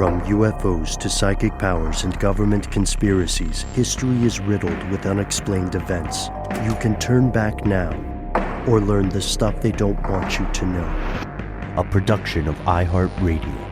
From UFOs to psychic powers and government conspiracies, history is riddled with unexplained events. You can turn back now or learn the stuff they don't want you to know. A production of iHeartRadio.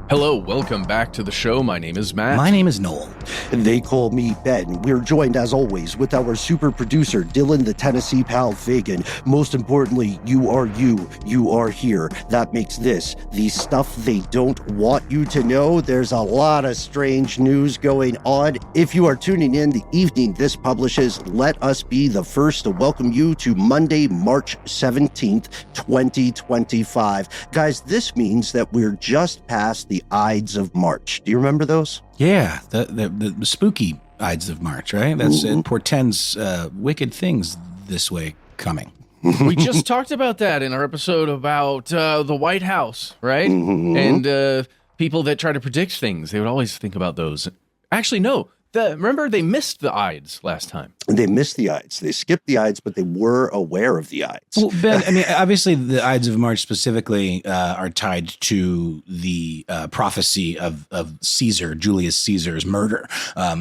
Hello, welcome back to the show. My name is Matt. My name is Noel. And they call me Ben. We're joined, as always, with our super producer, Dylan the Tennessee Pal Fagan. Most importantly, you are you. You are here. That makes this the stuff they don't want you to know. There's a lot of strange news going on. If you are tuning in the evening this publishes, let us be the first to welcome you to Monday, March 17th, 2025. Guys, this means that we're just past the Ides of March. Do you remember those? Yeah, the spooky Ides of March, right? It portends wicked things this way coming. We just talked about that in our episode about the White House, right? Mm-hmm. And people that try to predict things, they would always think about those. Actually, no. Remember, they missed the Ides last time. They missed the Ides. They skipped the Ides, but they were aware of the Ides. Well, Ben, I mean, obviously the Ides of March specifically are tied to the prophecy of Caesar, Julius Caesar's murder.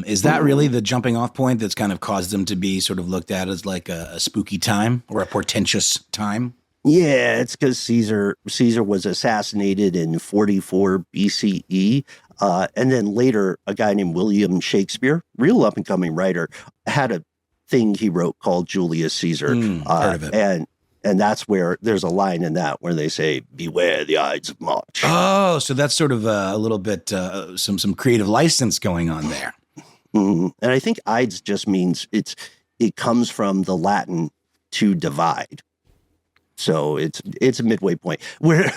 Is that really the jumping off point that's kind of caused them to be sort of looked at as like a spooky time or a portentous time? Yeah, it's because Caesar was assassinated in 44 BCE. And then later, a guy named William Shakespeare, real up-and-coming writer, had a thing he wrote called Julius Caesar. Heard of it. And that's where there's a line in that where they say, beware the Ides of March. Oh, so that's sort of a little bit some creative license going on there. Mm-hmm. And I think Ides just means it comes from the Latin to divide. So it's a midway point. We're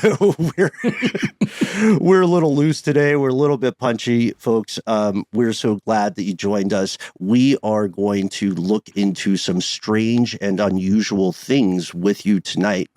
we're a little loose today. We're a little bit punchy, folks. We're so glad that you joined us. We are going to look into some strange and unusual things with you tonight.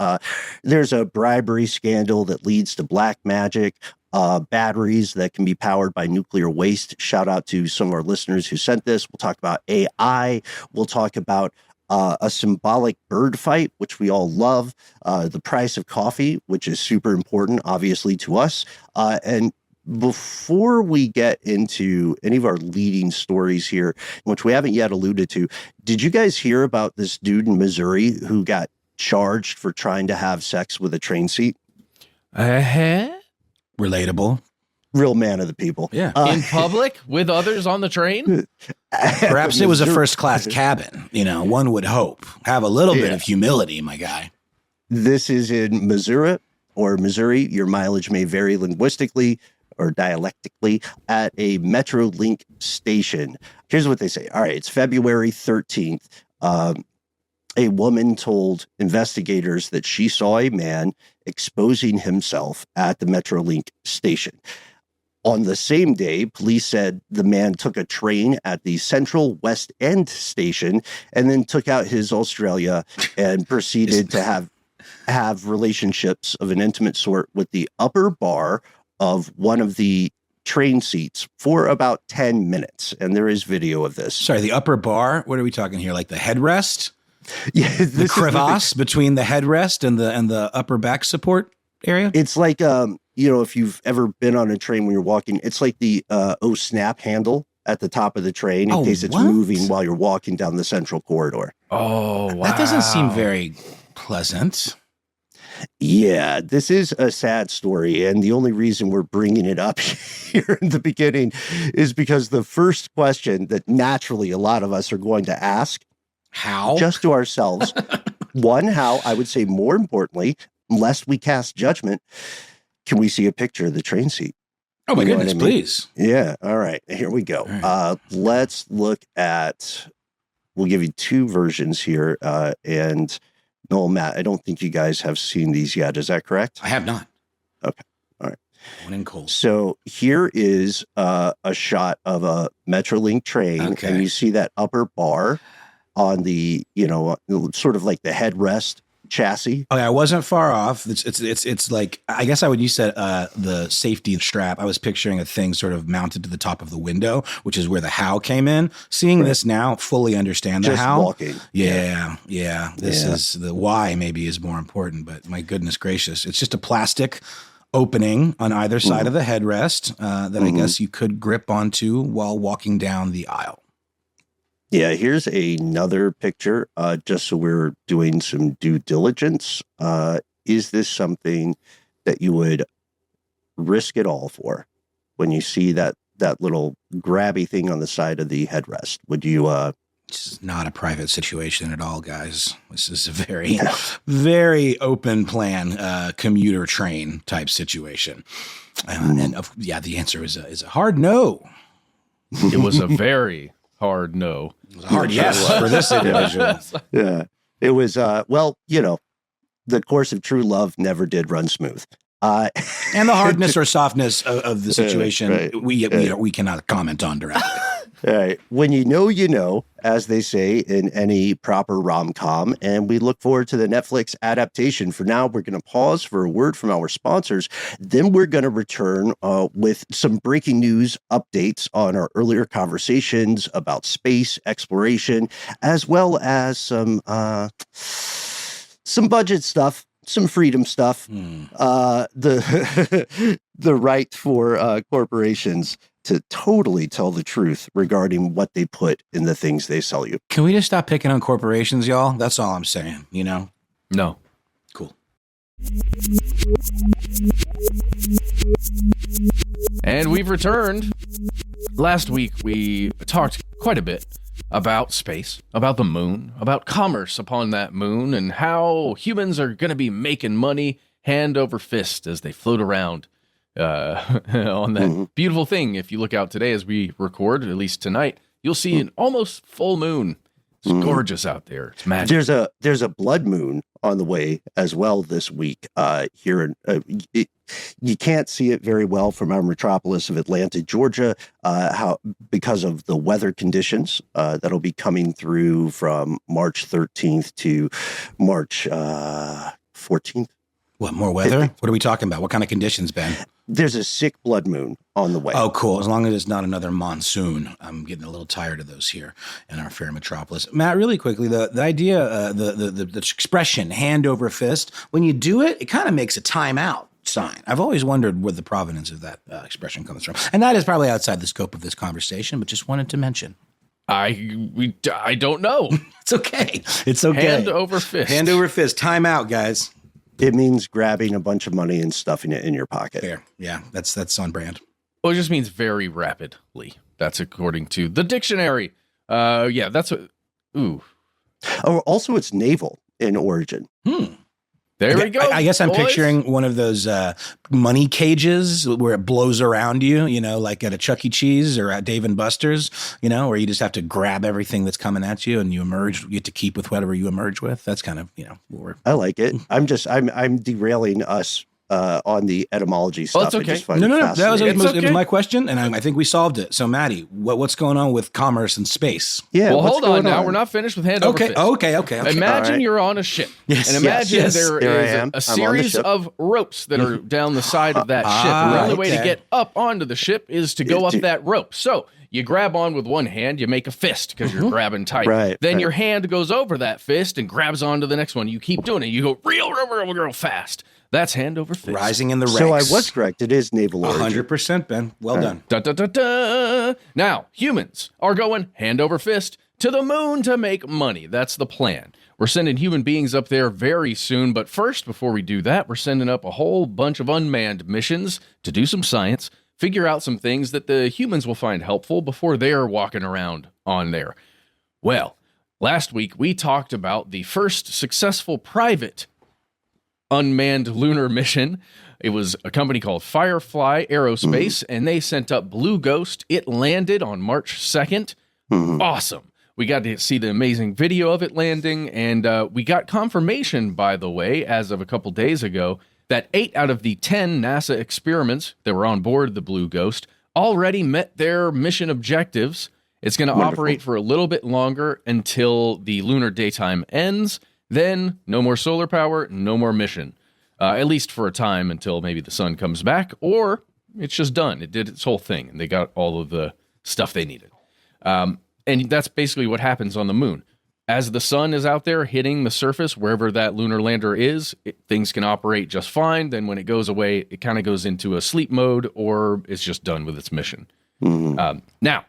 There's a bribery scandal that leads to black magic. Batteries that can be powered by nuclear waste. Shout out to some of our listeners who sent this. We'll talk about AI. We'll talk about a symbolic bird fight, which we all love, the price of coffee, which is super important, obviously, to us. And before we get into any of our leading stories here, which we haven't yet alluded to, did you guys hear about this dude in Missouri who got charged for trying to have sex with a train seat? Relatable. Real man of the people. Yeah. In public with others on the train? Perhaps it was a first-class cabin. You know, one would hope. Have a little bit of humility, my guy. This is in Missouri. Your mileage may vary linguistically or dialectically at a Metrolink station. Here's what they say. All right, it's February 13th. A woman told investigators that she saw a man exposing himself at the Metrolink station. On the same day, police said the man took a train at the Central West End station and then took out his Australia and proceeded to have relationships of an intimate sort with the upper bar of one of the train seats for about 10 minutes. And there is video of this. Sorry, the upper bar? What are we talking here? Like the headrest? Yeah, the crevasse between the headrest and the upper back support area? It's like, if you've ever been on a train when you're walking, it's like the snap handle at the top of the train in case it's moving while you're walking down the central corridor. Oh, wow. That doesn't seem very pleasant. Yeah, this is a sad story. And the only reason we're bringing it up here in the beginning is because the first question that naturally a lot of us are going to ask, how? Just to ourselves. One, how? I would say more importantly, lest we cast judgment, can we see a picture of the train seat? Oh, my goodness, please. Yeah. All right. Here we go. Right. Let's look at, we'll give you two versions here. And Noel, Matt, I don't think you guys have seen these yet. Is that correct? I have not. Okay. All right. One in cold. So here is a shot of a Metrolink train. Okay. And you see that upper bar on the, sort of like the headrest chassis. Oh, yeah, I wasn't far off. It's like, I guess you said the safety strap. I was picturing a thing sort of mounted to the top of the window, which is where the how came in. Seeing this now, fully understand the Just how. walking. Yeah. This is the why maybe is more important, but my goodness gracious. It's just a plastic opening on either side of the headrest that I guess you could grip onto while walking down the aisle. Yeah, here's another picture, just so we're doing some due diligence. Is this something that you would risk it all for when you see that little grabby thing on the side of the headrest? Would you... This is not a private situation at all, guys. This is a very, very open plan commuter train type situation. The answer is a hard no. It was a very hard no. It was a hard yes for this individual. Yeah. It was, the course of true love never did run smooth. And the hardness or softness of the situation, we cannot comment on directly. All right. When you know, as they say in any proper rom-com, and we look forward to the Netflix adaptation. For now, we're going to pause for a word from our sponsors. Then we're going to return with some breaking news updates on our earlier conversations about space exploration, as well as some budget stuff, some freedom stuff, the right for corporations to totally tell the truth regarding what they put in the things they sell you. Can we just stop picking on corporations, y'all? That's all I'm saying, No. Cool. And we've returned. Last week, we talked quite a bit about space, about the moon, about commerce upon that moon, and how humans are going to be making money hand over fist as they float around on that beautiful thing. If you look out today as we record, at least tonight, you'll see an almost full moon. It's gorgeous out there. It's magic. There's a blood moon on the way as well this week here. You can't see it very well from our metropolis of Atlanta, Georgia, because of the weather conditions that'll be coming through from March 13th to March 14th. What, more weather? What are we talking about? What kind of conditions, Ben? There's a sick blood moon on the way. Oh, cool. As long as it's not another monsoon. I'm getting a little tired of those here in our fair metropolis. Matt, really quickly, the idea, the expression hand over fist, when you do it, it kind of makes a timeout sign. I've always wondered where the provenance of that expression comes from. And that is probably outside the scope of this conversation, but just wanted to mention. I don't know. It's okay. It's okay. Hand over fist. Hand over fist. Time out, guys. It means grabbing a bunch of money and stuffing it in your pocket. Fair. Yeah, that's on brand. Well, it just means very rapidly. That's according to the dictionary. That's what. Ooh. Oh, also, it's naval in origin. There we go. I guess I'm boys. picturing one of those money cages where it blows around you, like at a Chuck E. Cheese or at Dave & Buster's, where you just have to grab everything that's coming at you and you get to keep with whatever you emerge with. That's kind of, I like it. I'm derailing us on the etymology stuff. It's okay. No. It was my question, and I think we solved it. So, Maddie, what's going on with commerce and space? Yeah. Well, hold on now. We're not finished with hand over fist. Okay. Imagine you're on a ship. Yes. And imagine there is a I'm series of ropes that are down the side of that ship. And the only way to get up onto the ship is to go up that rope. So you grab on with one hand, you make a fist because you're grabbing tight. Right. Then your hand goes over that fist and grabs onto the next one. You keep doing it. You go real fast. That's hand over fist. Rising in the ranks. So I was correct. It is naval origin. 100%, Ben. Well done. Da, da, da, da. Now, humans are going hand over fist to the moon to make money. That's the plan. We're sending human beings up there very soon. But first, before we do that, we're sending up a whole bunch of unmanned missions to do some science, figure out some things that the humans will find helpful before they're walking around on there. Well, last week we talked about the first successful private unmanned lunar mission. It was a company called Firefly Aerospace, and they sent up Blue Ghost. It landed on March 2nd. Awesome. We got to see the amazing video of it landing, and we got confirmation, by the way, as of a couple days ago, that 8 out of the 10 NASA experiments that were on board the Blue Ghost already met their mission objectives. It's going to operate for a little bit longer until the lunar daytime ends. Then no more solar power, no more mission, at least for a time until maybe the sun comes back, or it's just done. It did its whole thing, and they got all of the stuff they needed. And that's basically what happens on the moon. As the sun is out there hitting the surface, wherever that lunar lander is, things can operate just fine. Then when it goes away, it kind of goes into a sleep mode, or it's just done with its mission. Now,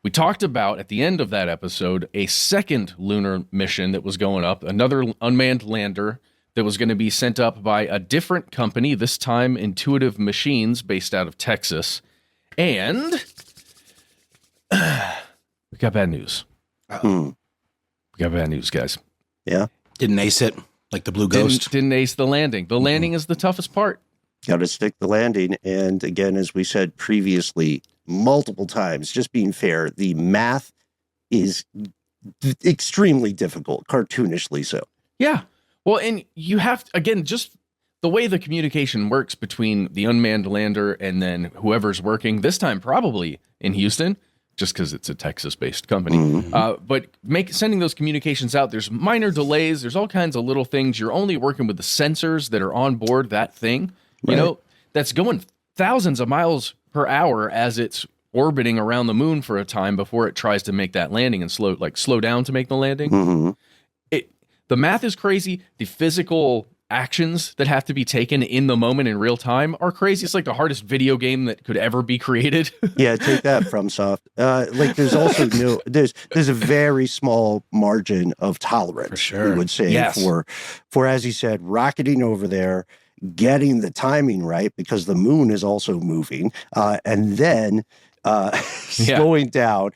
we talked about, at the end of that episode, a second lunar mission that was going up, another unmanned lander that was going to be sent up by a different company, this time Intuitive Machines, based out of Texas. And we got bad news. We got bad news, guys. Yeah. Didn't ace it like the Blue Ghost. Didn't ace the landing. The landing is the toughest part. Got to stick the landing. And again, as we said previously, multiple times, just being fair, the math is extremely difficult, cartoonishly so. Yeah. Well, and you have to, again, just the way the communication works between the unmanned lander and then whoever's working, this time probably in Houston, just because it's a Texas-based company. But sending those communications out, there's minor delays. There's all kinds of little things. You're only working with the sensors that are on board that thing, you know, that's going thousands of miles per hour as it's orbiting around the moon for a time before it tries to make that landing and slow down to make the landing. The math is crazy. The physical actions that have to be taken in the moment in real time are crazy. It's like the hardest video game that could ever be created. Yeah, take that from soft. Like there's also there's a very small margin of tolerance, for sure. we would say, for as you said, rocketing over there, getting the timing right because the moon is also moving, and then slowing down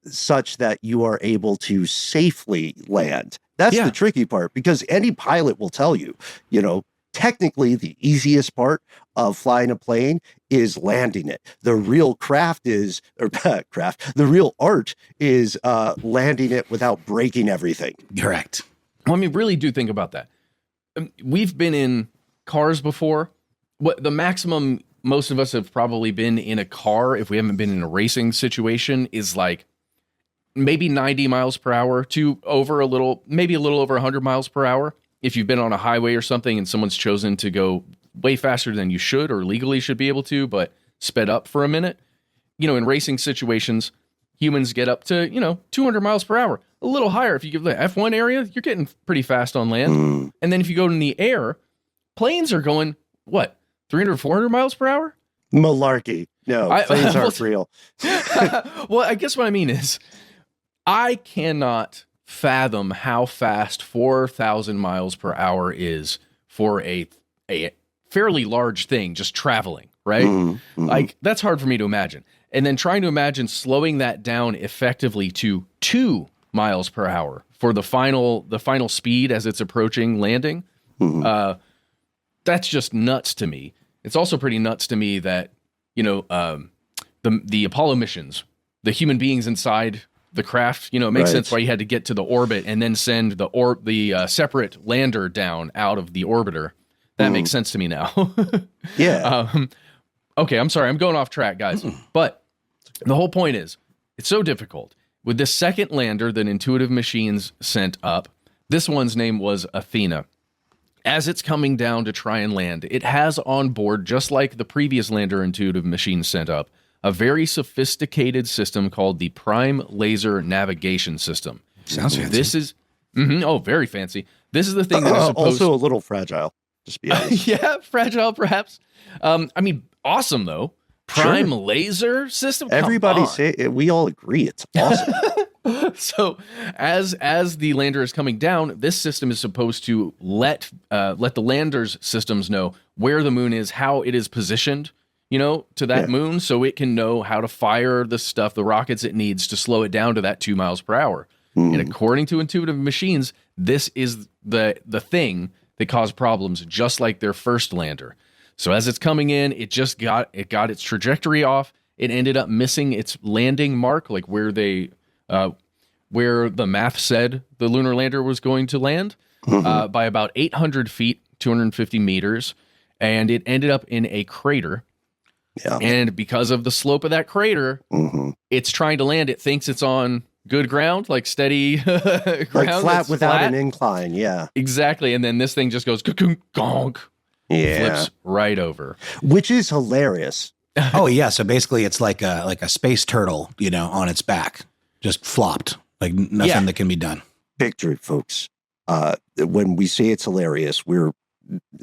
such that you are able to safely land. That's the tricky part, because any pilot will tell you, you know, technically the easiest part of flying a plane is landing it. The real the real art is landing it without breaking everything. Correct. Well, I mean, really do think about that. We've been in cars before. What the maximum most of us have probably been in a car, if we haven't been in a racing situation, is like maybe 90 miles per hour to maybe a little over 100 miles per hour. If you've been on a highway or something and someone's chosen to go way faster than you should or legally should be able to, but sped up for a minute, you know, in racing situations, humans get up to, 200 miles per hour, a little higher. If you give the F1 area, you're getting pretty fast on land. And then if you go in the air, planes are going, 300, 400 miles per hour? Malarkey. No, planes aren't real. Well, I guess what I mean is I cannot fathom how fast 4,000 miles per hour is for a fairly large thing just traveling, right? Like, that's hard for me to imagine. And then trying to imagine slowing that down effectively to 2 miles per hour for the final speed as it's approaching landing. That's just nuts to me. It's also pretty nuts to me that, the Apollo missions, the human beings inside the craft, it makes sense why you had to get to the orbit and then send the separate lander down out of the orbiter. That makes sense to me now. Okay, I'm sorry. I'm going off track, guys. But the whole point is, it's so difficult. With this second lander that Intuitive Machines sent up, this one's name was Athena. As it's coming down to try and land, it has on board, just like the previous lander Intuitive Machines sent up, a very sophisticated system called the Prime Laser Navigation System. Sounds fancy. This is, very fancy. This is the thing that is supposed also a little fragile, just be honest. Yeah, fragile perhaps. Awesome though. Prime Laser System. Everybody we all agree it's awesome. So as the lander is coming down, this system is supposed to let the lander's systems know where the moon is, how it is positioned, to that moon, so it can know how to fire the rockets it needs to slow it down to that 2 miles per hour. And according to Intuitive Machines, this is the thing that caused problems, just like their first lander. So as it's coming in, it got its trajectory off. It ended up missing its landing mark, like where the math said the lunar lander was going to land, by about 800 feet, 250 meters, and it ended up in a crater. Yeah. And because of the slope of that crater, it's trying to land. It thinks it's on good ground, like steady ground, like flat that's without flat. an incline. Yeah, Exactly. And then this thing just goes gonk, flips right over, which is hilarious. Oh yeah, so basically it's like a space turtle, on its back, just flopped, like nothing that can be done. Picture it, folks. When we say it's hilarious, we're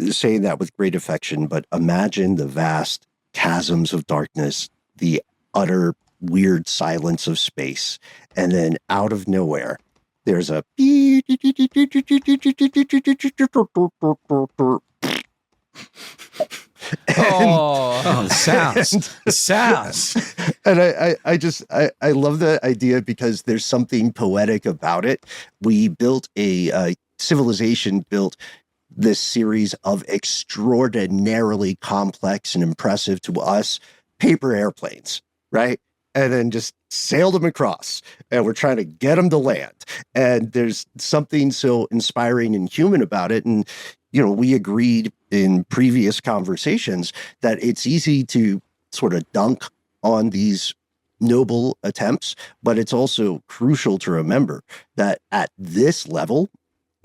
saying that with great affection, but imagine the vast chasms of darkness, the utter weird silence of space, and then out of nowhere, there's a sounds. And I love the idea because there's something poetic about it. We built a civilization built this series of extraordinarily complex and impressive to us paper airplanes, right? And then just sailed them across, and we're trying to get them to land. And there's something so inspiring and human about it. And, we agreed in previous conversations that it's easy to sort of dunk on these noble attempts, but it's also crucial to remember that at this level,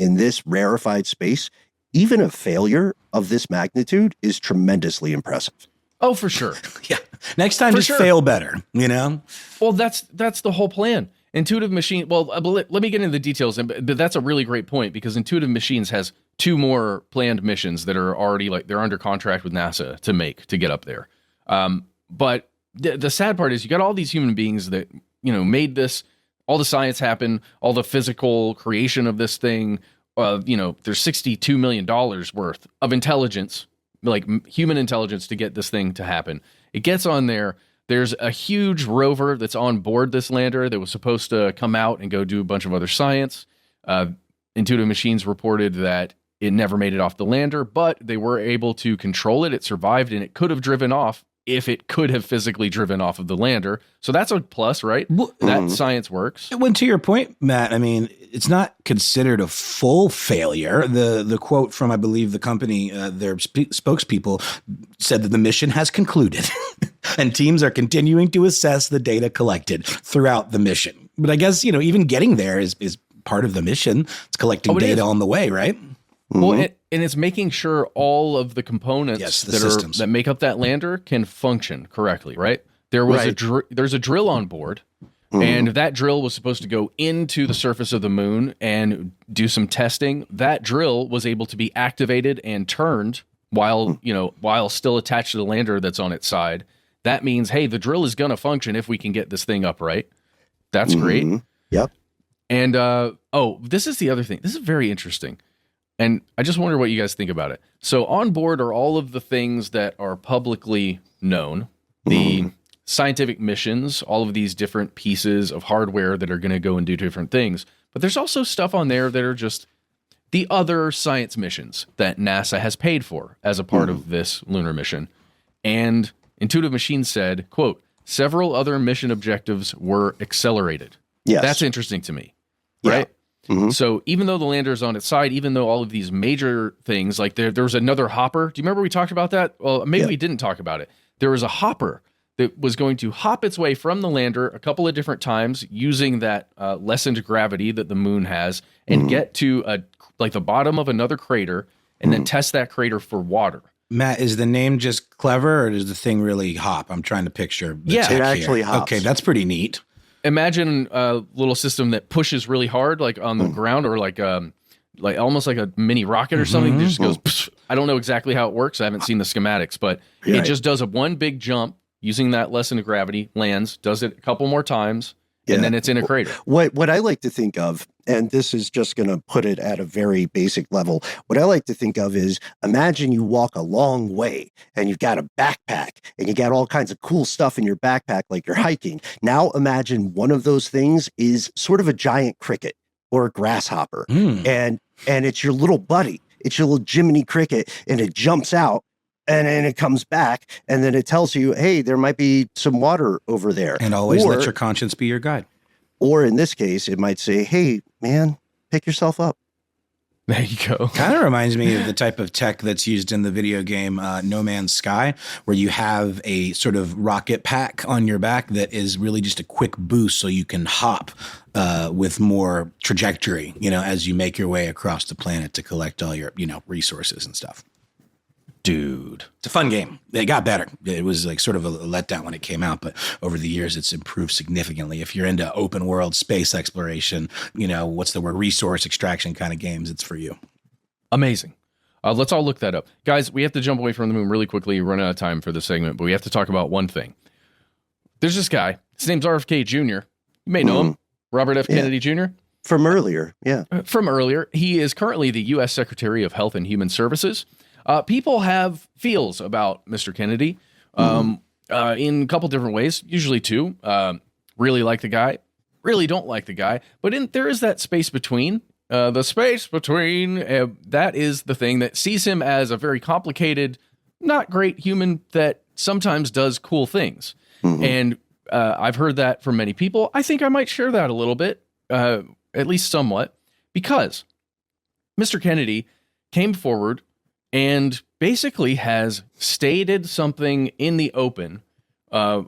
in this rarefied space, even a failure of this magnitude is tremendously impressive. Oh, for sure. Yeah. Next time, just fail better, Well, that's the whole plan. Intuitive Machine. Well, let me get into the details, but that's a really great point because Intuitive Machines has 2 more planned missions that are already they're under contract with NASA to get up there. But the sad part is you got all these human beings that, made this, all the science happen, all the physical creation of this thing. There's $62 million worth of intelligence, like human intelligence, to get this thing to happen. It gets on there. There's a huge rover that's on board this lander that was supposed to come out and go do a bunch of other science. Intuitive Machines reported that it never made it off the lander, but they were able to control it. It survived, and it could have driven off if it could have physically driven off of the lander. So that's a plus, right? That science works. When to your point, Matt, I mean, it's not considered a full failure. The quote from, I believe, the company, their spokespeople said that the mission has concluded and teams are continuing to assess the data collected throughout the mission. But I guess, even getting there is part of the mission. It's collecting data on the way, right? Well, and it's making sure all of the components that make up that lander can function correctly, right? There's a drill on board, and that drill was supposed to go into the surface of the moon and do some testing. That drill was able to be activated and turned while still attached to the lander that's on its side. That means, hey, the drill is going to function if we can get this thing upright. That's great. Yep. And this is the other thing. This is very interesting. And I just wonder what you guys think about it. So on board are all of the things that are publicly known, the scientific missions, all of these different pieces of hardware that are going to go and do different things. But there's also stuff on there that are just the other science missions that NASA has paid for as a part of this lunar mission. And Intuitive Machines said, quote, several other mission objectives were accelerated. Yes. That's interesting to me, right? So even though the lander is on its side, even though all of these major things, like there was another hopper. Do you remember we talked about that? Well, maybe we didn't talk about it. There was a hopper that was going to hop its way from the lander a couple of different times using that lessened gravity that the moon has and get to the bottom of another crater and then test that crater for water. Matt, is the name just clever or does the thing really hop? I'm trying to picture the tech it actually here. hops. Okay, that's pretty neat. Imagine a little system that pushes really hard, like on the ground, or like almost like a mini rocket or something. It just goes. Psh. I don't know exactly how it works. I haven't seen the schematics, but it just does one big jump using that lessened gravity, lands, does it a couple more times, and then it's in a crater. What I like to think of, and this is just going to put it at a very basic level, what I like to think of is imagine you walk a long way and you've got a backpack and you got all kinds of cool stuff in your backpack like you're hiking. Now imagine one of those things is sort of a giant cricket or a grasshopper and it's your little buddy. It's your little Jiminy Cricket and it jumps out. And then it comes back, and then it tells you, hey, there might be some water over there. And always let your conscience be your guide. Or in this case, it might say, hey, man, pick yourself up. There you go. Kind of reminds me of the type of tech that's used in the video game No Man's Sky, where you have a sort of rocket pack on your back that is really just a quick boost so you can hop with more trajectory, as you make your way across the planet to collect all your, resources and stuff. Dude, it's a fun game. It got better. It was like sort of a letdown when it came out, but over the years it's improved significantly. If you're into open world space exploration, resource extraction kind of games, it's for you. Amazing. Let's all look that up. Guys, we have to jump away from the moon really quickly. Run out of time for this segment, but we have to talk about one thing. There's this guy. His name's RFK Jr. You may know him. Robert F. Kennedy Jr. From earlier. Yeah. From earlier. He is currently the U.S. Secretary of Health and Human Services. People have feels about Mr. Kennedy in a couple different ways, usually two. Really like the guy, really don't like the guy. But there is that space between. The space between, that is the thing that sees him as a very complicated, not great human that sometimes does cool things. And I've heard that from many people. I think I might share that a little bit, at least somewhat, because Mr. Kennedy came forward and basically has stated something in the open. Because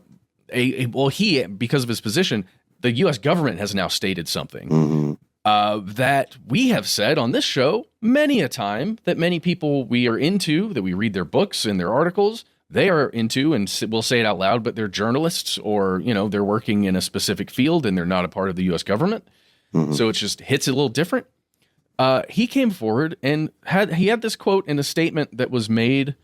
of his position, the U.S. government has now stated something that we have said on this show many a time, that many people we are into, that we read their books and their articles, they are into, and we'll say it out loud, but they're journalists or, they're working in a specific field and they're not a part of the U.S. government. So it just hits a little different. He came forward and had this quote in a statement that was made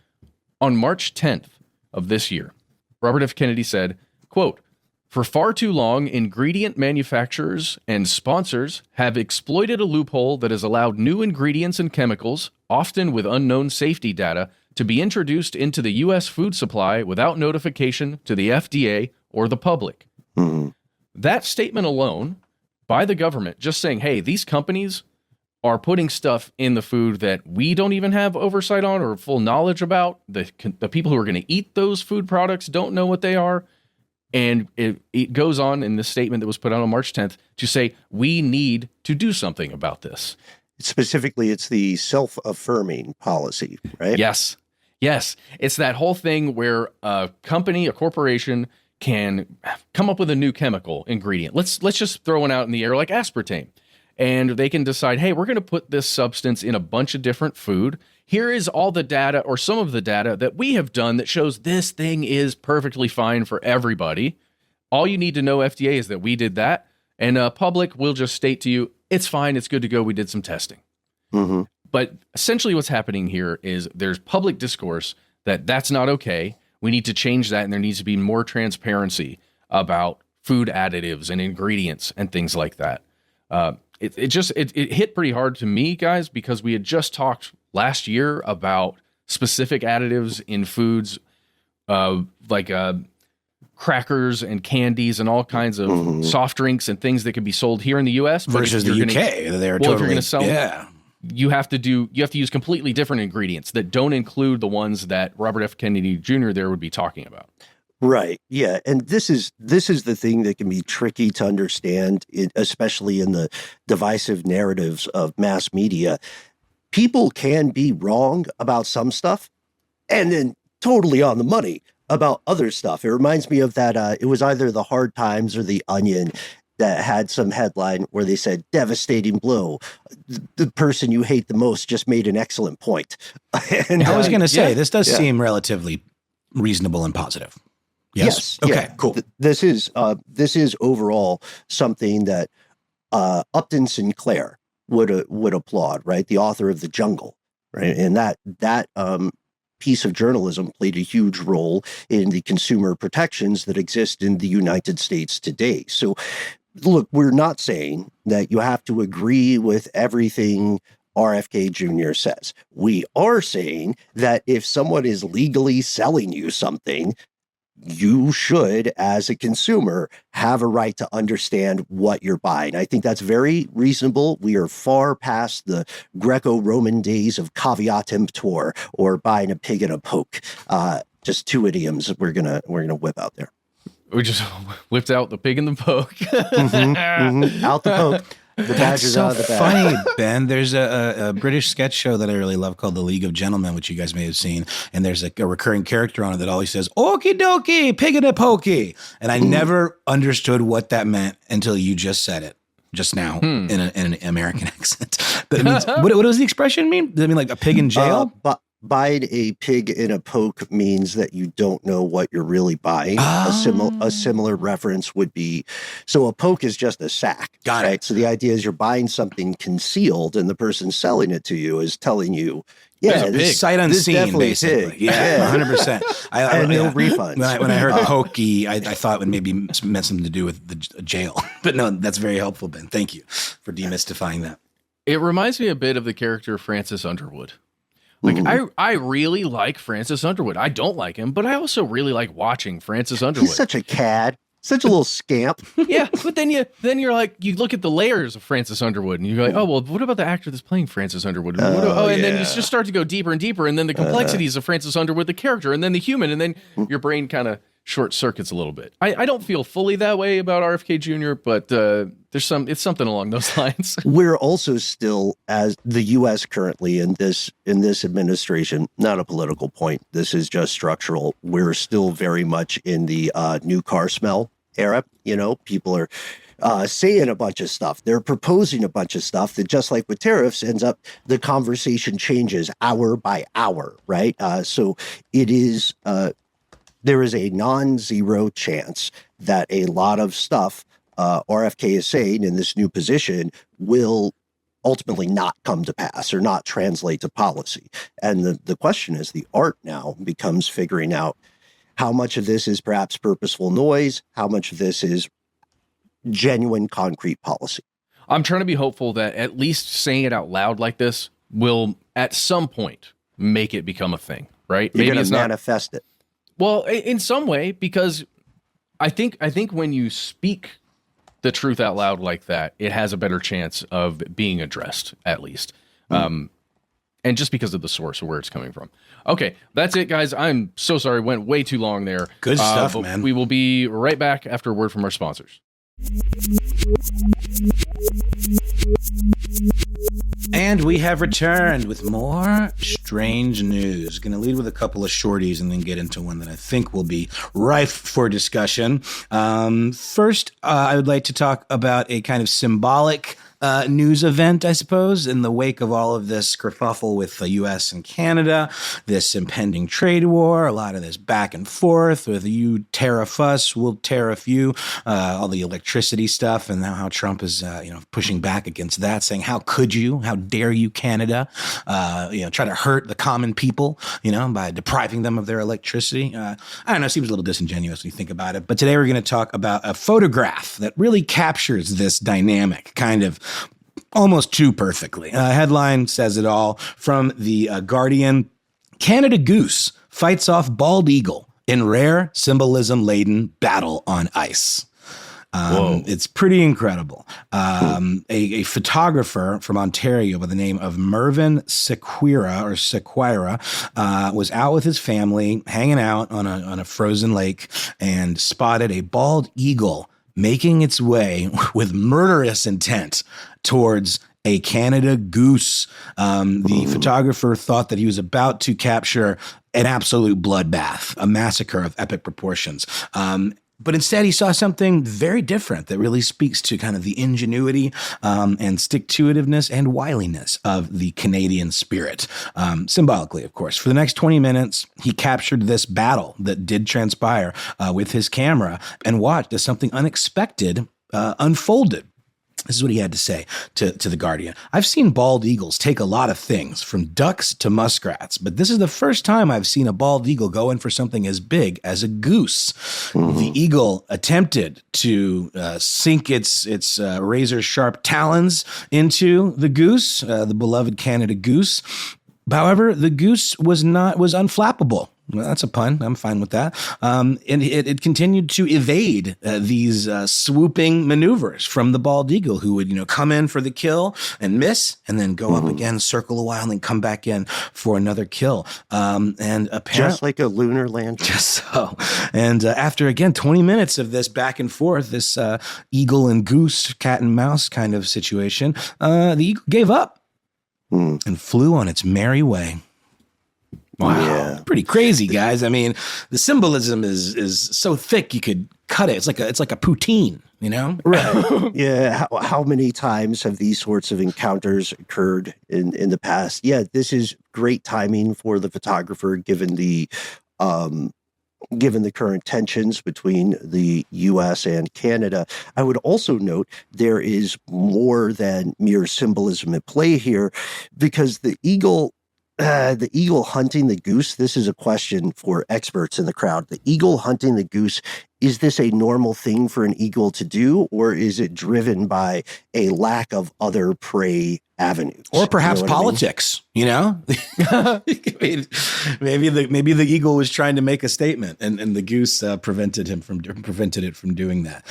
on March 10th of this year. Robert F. Kennedy said, quote, "For far too long, ingredient manufacturers and sponsors have exploited a loophole that has allowed new ingredients and chemicals, often with unknown safety data, to be introduced into the U.S. food supply without notification to the FDA or the public." That statement alone by the government, just saying, hey, these companies are putting stuff in the food that we don't even have oversight on or full knowledge about. The people who are going to eat those food products don't know what they are. And it goes on in this statement that was put out on March 10th to say, we need to do something about this. Specifically, it's the self-affirming policy, right? Yes. It's that whole thing where a company, a corporation can come up with a new chemical ingredient. Let's just throw one out in the air like aspartame. And they can decide, hey, we're going to put this substance in a bunch of different food. Here is all the data or some of the data that we have done that shows this thing is perfectly fine for everybody. All you need to know, FDA, is that we did that. And public will just state to you, it's fine, it's good to go, we did some testing. But essentially what's happening here is there's public discourse that that's not okay. We need to change that, and there needs to be more transparency about food additives and ingredients and things like that. It hit pretty hard to me, guys, because we had just talked last year about specific additives in foods, like crackers and candies and all kinds of soft drinks and things that could be sold here in the U.S. versus the UK. They're totally, if you're going to sell yeah. You have to use completely different ingredients that don't include the ones that Robert F. Kennedy Jr. there would be talking about. Right. Yeah. And this is the thing that can be tricky to understand, especially in the divisive narratives of mass media. People can be wrong about some stuff and then totally on the money about other stuff. It reminds me of that. It was either the Hard Times or the Onion that had some headline where they said, "Devastating blow. The person you hate the most just made an excellent point." And I was going to say, this does seem relatively reasonable and positive. Yes. Okay, cool. This is overall something that Upton Sinclair would applaud, right? The author of The Jungle, right? And that piece of journalism played a huge role in the consumer protections that exist in the United States today. So, look, we're not saying that you have to agree with everything RFK Jr. says. We are saying that if someone is legally selling you something, you should, as a consumer, have a right to understand what you're buying. I think that's very reasonable. We are far past the Greco-Roman days of caveat emptor or buying a pig in a poke. Just two idioms we're gonna whip out there. We just whipped out the pig in the poke. Out the poke. The badger's out of the bag. Funny, Ben. There's a British sketch show that I really love called The League of Gentlemen, which you guys may have seen. And there's a recurring character on it that always says, "Okie dokie, pig in a pokey." And I never understood what that meant until you just said it. just now in an American accent. But it means, what does the expression mean? Does it mean like a pig in jail? But buying a pig in a poke means that you don't know what you're really buying. A similar reference would be, so a poke is just a sack. Got it. So the idea is you're buying something concealed, and the person selling it to you is telling you, yeah, this sight unseen, basically. Pig. Yeah, 100%. And no refunds. When I heard pokey, I thought it maybe meant something to do with the jail. But no, that's very helpful, Ben. Thank you for demystifying that. It reminds me a bit of the character Francis Underwood. Like, I really like Francis Underwood. I don't like him, but I also really like watching Francis Underwood. He's such a cad, such a little scamp. Yeah, but then you're like, you look at the layers of Francis Underwood, and you're like, oh, well, what about the actor that's playing Francis Underwood? And then you just start to go deeper and deeper, and then the complexities of Francis Underwood, the character, and then the human, and then your brain kind of short circuits a little bit. I don't feel fully that way about RFK Jr., but it's something along those lines. We're also still, as the U.S. currently in this administration, not a political point, this is just structural. We're still very much in the new car smell era. You know, people are saying a bunch of stuff. They're proposing a bunch of stuff that, just like with tariffs, ends up the conversation changes hour by hour, right? So it is. There is a non-zero chance that a lot of stuff RFK is saying in this new position will ultimately not come to pass or not translate to policy. And the question is, the art now becomes figuring out how much of this is perhaps purposeful noise, how much of this is genuine concrete policy. I'm trying to be hopeful that at least saying it out loud like this will at some point make it become a thing, right? You're going to manifest it. Well, in some way, because I think when you speak the truth out loud like that, it has a better chance of being addressed, at least. And just because of the source of where it's coming from. Okay, that's it, guys. I'm so sorry. Went way too long there. Good stuff, man. We will be right back after a word from our sponsors. And we have returned with more strange news. Going to lead with a couple of shorties and then get into one that I think will be rife for discussion. First, I would like to talk about a kind of symbolic news event, I suppose, in the wake of all of this kerfuffle with the U.S. and Canada, this impending trade war, a lot of this back and forth with you tariff us, we'll tariff you, all the electricity stuff, and now how Trump is, pushing back against that, saying, how could you, how dare you, Canada, try to hurt the common people, by depriving them of their electricity. I don't know, it seems a little disingenuous when you think about it, but today we're going to talk about a photograph that really captures this dynamic kind of almost too perfectly. Headline says it all from the Guardian. Canada goose fights off bald eagle in rare symbolism-laden battle on ice. It's pretty incredible. A photographer from Ontario by the name of Mervyn Sequeira was out with his family hanging out on a frozen lake and spotted a bald eagle making its way with murderous intent towards a Canada goose. The photographer thought that he was about to capture an absolute bloodbath, a massacre of epic proportions. But instead, he saw something very different that really speaks to kind of the ingenuity and stick-to-itiveness and wiliness of the Canadian spirit. Symbolically, of course. For the next 20 minutes, he captured this battle that did transpire with his camera and watched as something unexpected unfolded. This is what he had to say to The Guardian. I've seen bald eagles take a lot of things, from ducks to muskrats, but this is the first time I've seen a bald eagle go in for something as big as a goose. The eagle attempted to sink its razor-sharp talons into the goose, the beloved Canada goose. However, the goose was unflappable. Well, that's a pun. I'm fine with that. And it continued to evade these swooping maneuvers from the bald eagle, who would, come in for the kill and miss, and then go up again, circle a while, and then come back in for another kill. And apparently, just like a lunar lander. Just so. And after again 20 minutes of this back and forth, this eagle and goose, cat and mouse kind of situation, the eagle gave up and flew on its merry way. Wow. Yeah. Pretty crazy, guys. I mean, the symbolism is so thick you could cut it. It's like a poutine, you know? Right. Yeah. How many times have these sorts of encounters occurred in the past? Yeah, this is great timing for the photographer, given the current tensions between the U.S. and Canada. I would also note there is more than mere symbolism at play here, because the eagle hunting the goose, this is a question for experts in the crowd. The eagle hunting the goose, is this a normal thing for an eagle to do, or is it driven by a lack of other prey avenues? Or perhaps politics, you know? maybe the eagle was trying to make a statement, and the goose prevented it from doing that.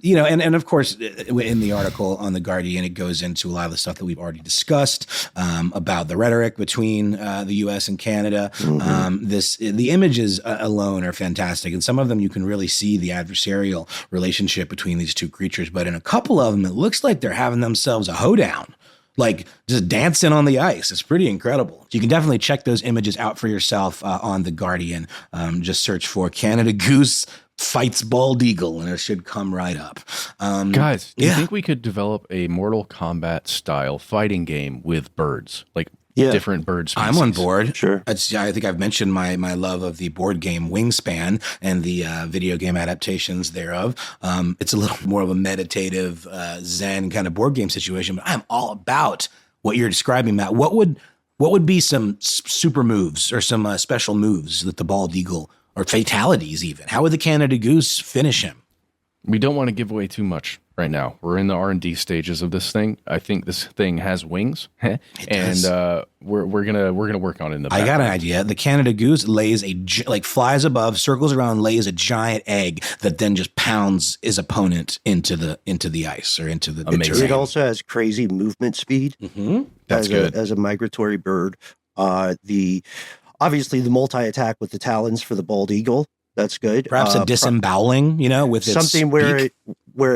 You know, and of course, in the article on The Guardian, it goes into a lot of the stuff that we've already discussed about the rhetoric between the U.S. and Canada. The images alone are fantastic, and some of them you can really see the adversarial relationship between these two creatures. But in a couple of them, it looks like they're having themselves a hoedown, like just dancing on the ice. It's pretty incredible. You can definitely check those images out for yourself on The Guardian. Just search for Canada Goose fights bald eagle, and it should come right up. Guys, do you think we could develop a Mortal Kombat style fighting game with birds? Like different bird species. I'm on board. Sure. I think I've mentioned my love of the board game Wingspan and the video game adaptations thereof. It's a little more of a meditative, Zen kind of board game situation, but I'm all about what you're describing, Matt. What would be some super moves or some special moves that the bald eagle, or fatalities even? How would the Canada Goose finish him? We don't want to give away too much right now. We're in the R&D stages of this thing. I think this thing has wings, and we're gonna work on it in the background. I got an idea. The Canada Goose lays flies above, circles around, lays a giant egg that then just pounds his opponent into the ice or into the terrain. It also has crazy movement speed. That's good as a migratory bird. Obviously the multi-attack with the talons for the bald eagle. That's good. Perhaps a disemboweling, with something where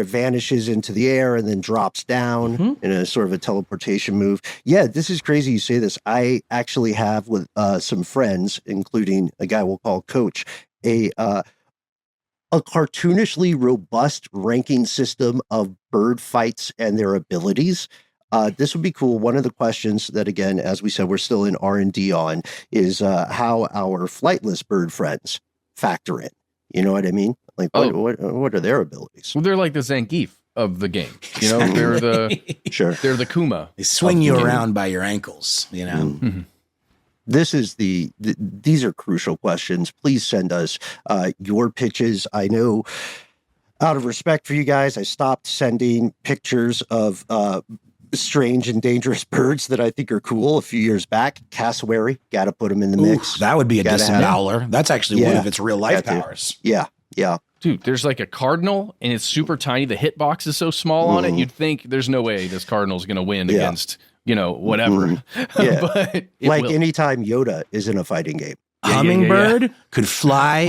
it vanishes into the air and then drops down in a sort of a teleportation move. Yeah, this is crazy you say this. I actually have with some friends, including a guy we'll call Coach, a cartoonishly robust ranking system of bird fights and their abilities. This would be cool. One of the questions that, again, as we said, we're still in R&D on is how our flightless bird friends factor in. You know what I mean? Like, what are their abilities? Well, they're like the Zangief of the game. They're the they're the Kuma. They swing you around by your ankles. This is these are crucial questions. Please send us your pitches. I know, out of respect for you guys, I stopped sending pictures of strange and dangerous birds that I think are cool a few years back. Cassowary, got to put them in the mix. That would be a disemboweler. That's actually one of its real life powers. Yeah. Dude, there's like a cardinal, and it's super tiny. The hitbox is so small on it, you'd think there's no way this cardinal's going to win against, whatever. Yeah. But anytime Yoda is in a fighting game. Hummingbird could fly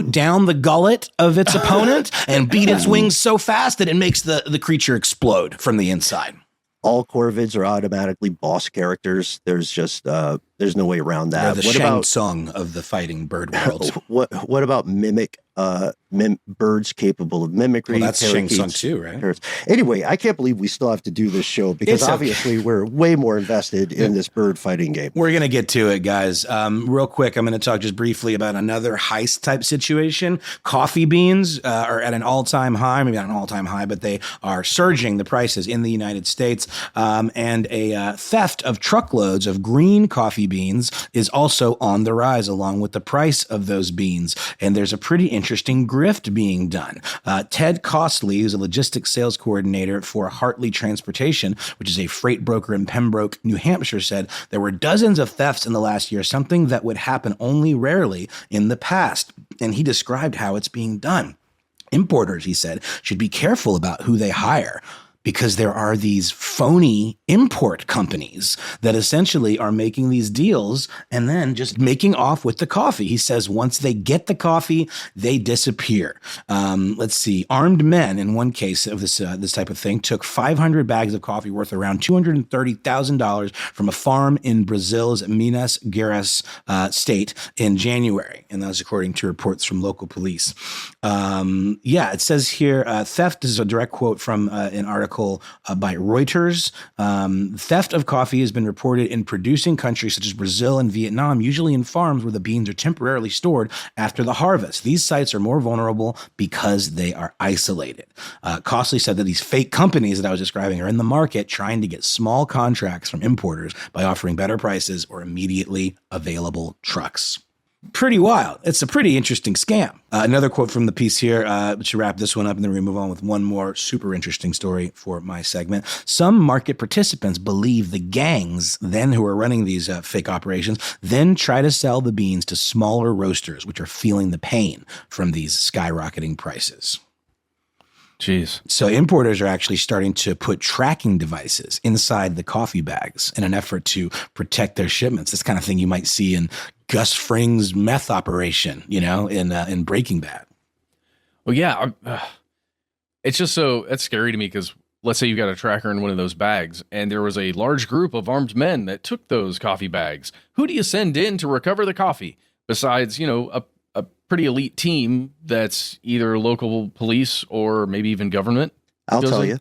down the gullet of its opponent and beat its wings so fast that it makes the creature explode from the inside. All corvids are automatically boss characters. There's just there's no way around that. They're the Shang Tsung of the fighting bird world. What about mimic birds capable of mimicry? Well, that's Shang Tsung too, right? Anyway, I can't believe we still have to do this show because obviously we're way more invested in this bird fighting game. We're going to get to it, guys. Real quick, I'm going to talk just briefly about another heist type situation. Coffee beans are at an all-time high, maybe not an all-time high, but they are surging the prices in the United States. And a theft of truckloads of green coffee beans is also on the rise along with the price of those beans. And there's a pretty interesting grift being done. Ted Costley, who's a logistics sales coordinator for Hartley Transportation, which is a freight broker in Pembroke, New Hampshire, said there were dozens of thefts in the last year, something that would happen only rarely in the past. And he described how it's being done. Importers, he said, should be careful about who they hire. because there are these phony import companies that essentially are making these deals and then just making off with the coffee. He says once they get the coffee, they disappear. Let's see. Armed men, in one case of this type of thing, took 500 bags of coffee worth around $230,000 from a farm in Brazil's Minas Gerais state in January. And that was according to reports from local police. It says here, theft is a direct quote from an article by Reuters. Theft of coffee has been reported in producing countries such as Brazil and Vietnam, usually in farms where the beans are temporarily stored after the harvest. These sites are more vulnerable because they are isolated. Costley said that these fake companies that I was describing are in the market trying to get small contracts from importers by offering better prices or immediately available trucks. Pretty wild. It's a pretty interesting scam. Another quote from the piece here to wrap this one up, and then we move on with one more super interesting story for my segment. Some market participants believe the gangs then who are running these fake operations then try to sell the beans to smaller roasters, which are feeling the pain from these skyrocketing prices. Jeez. So importers are actually starting to put tracking devices inside the coffee bags in an effort to protect their shipments. This kind of thing you might see in Gus Fring's meth operation, in Breaking Bad. Well, yeah. It's just it's scary to me because let's say you got a tracker in one of those bags and there was a large group of armed men that took those coffee bags. Who do you send in to recover the coffee besides, a pretty elite team that's either local police or maybe even government? I'll tell you.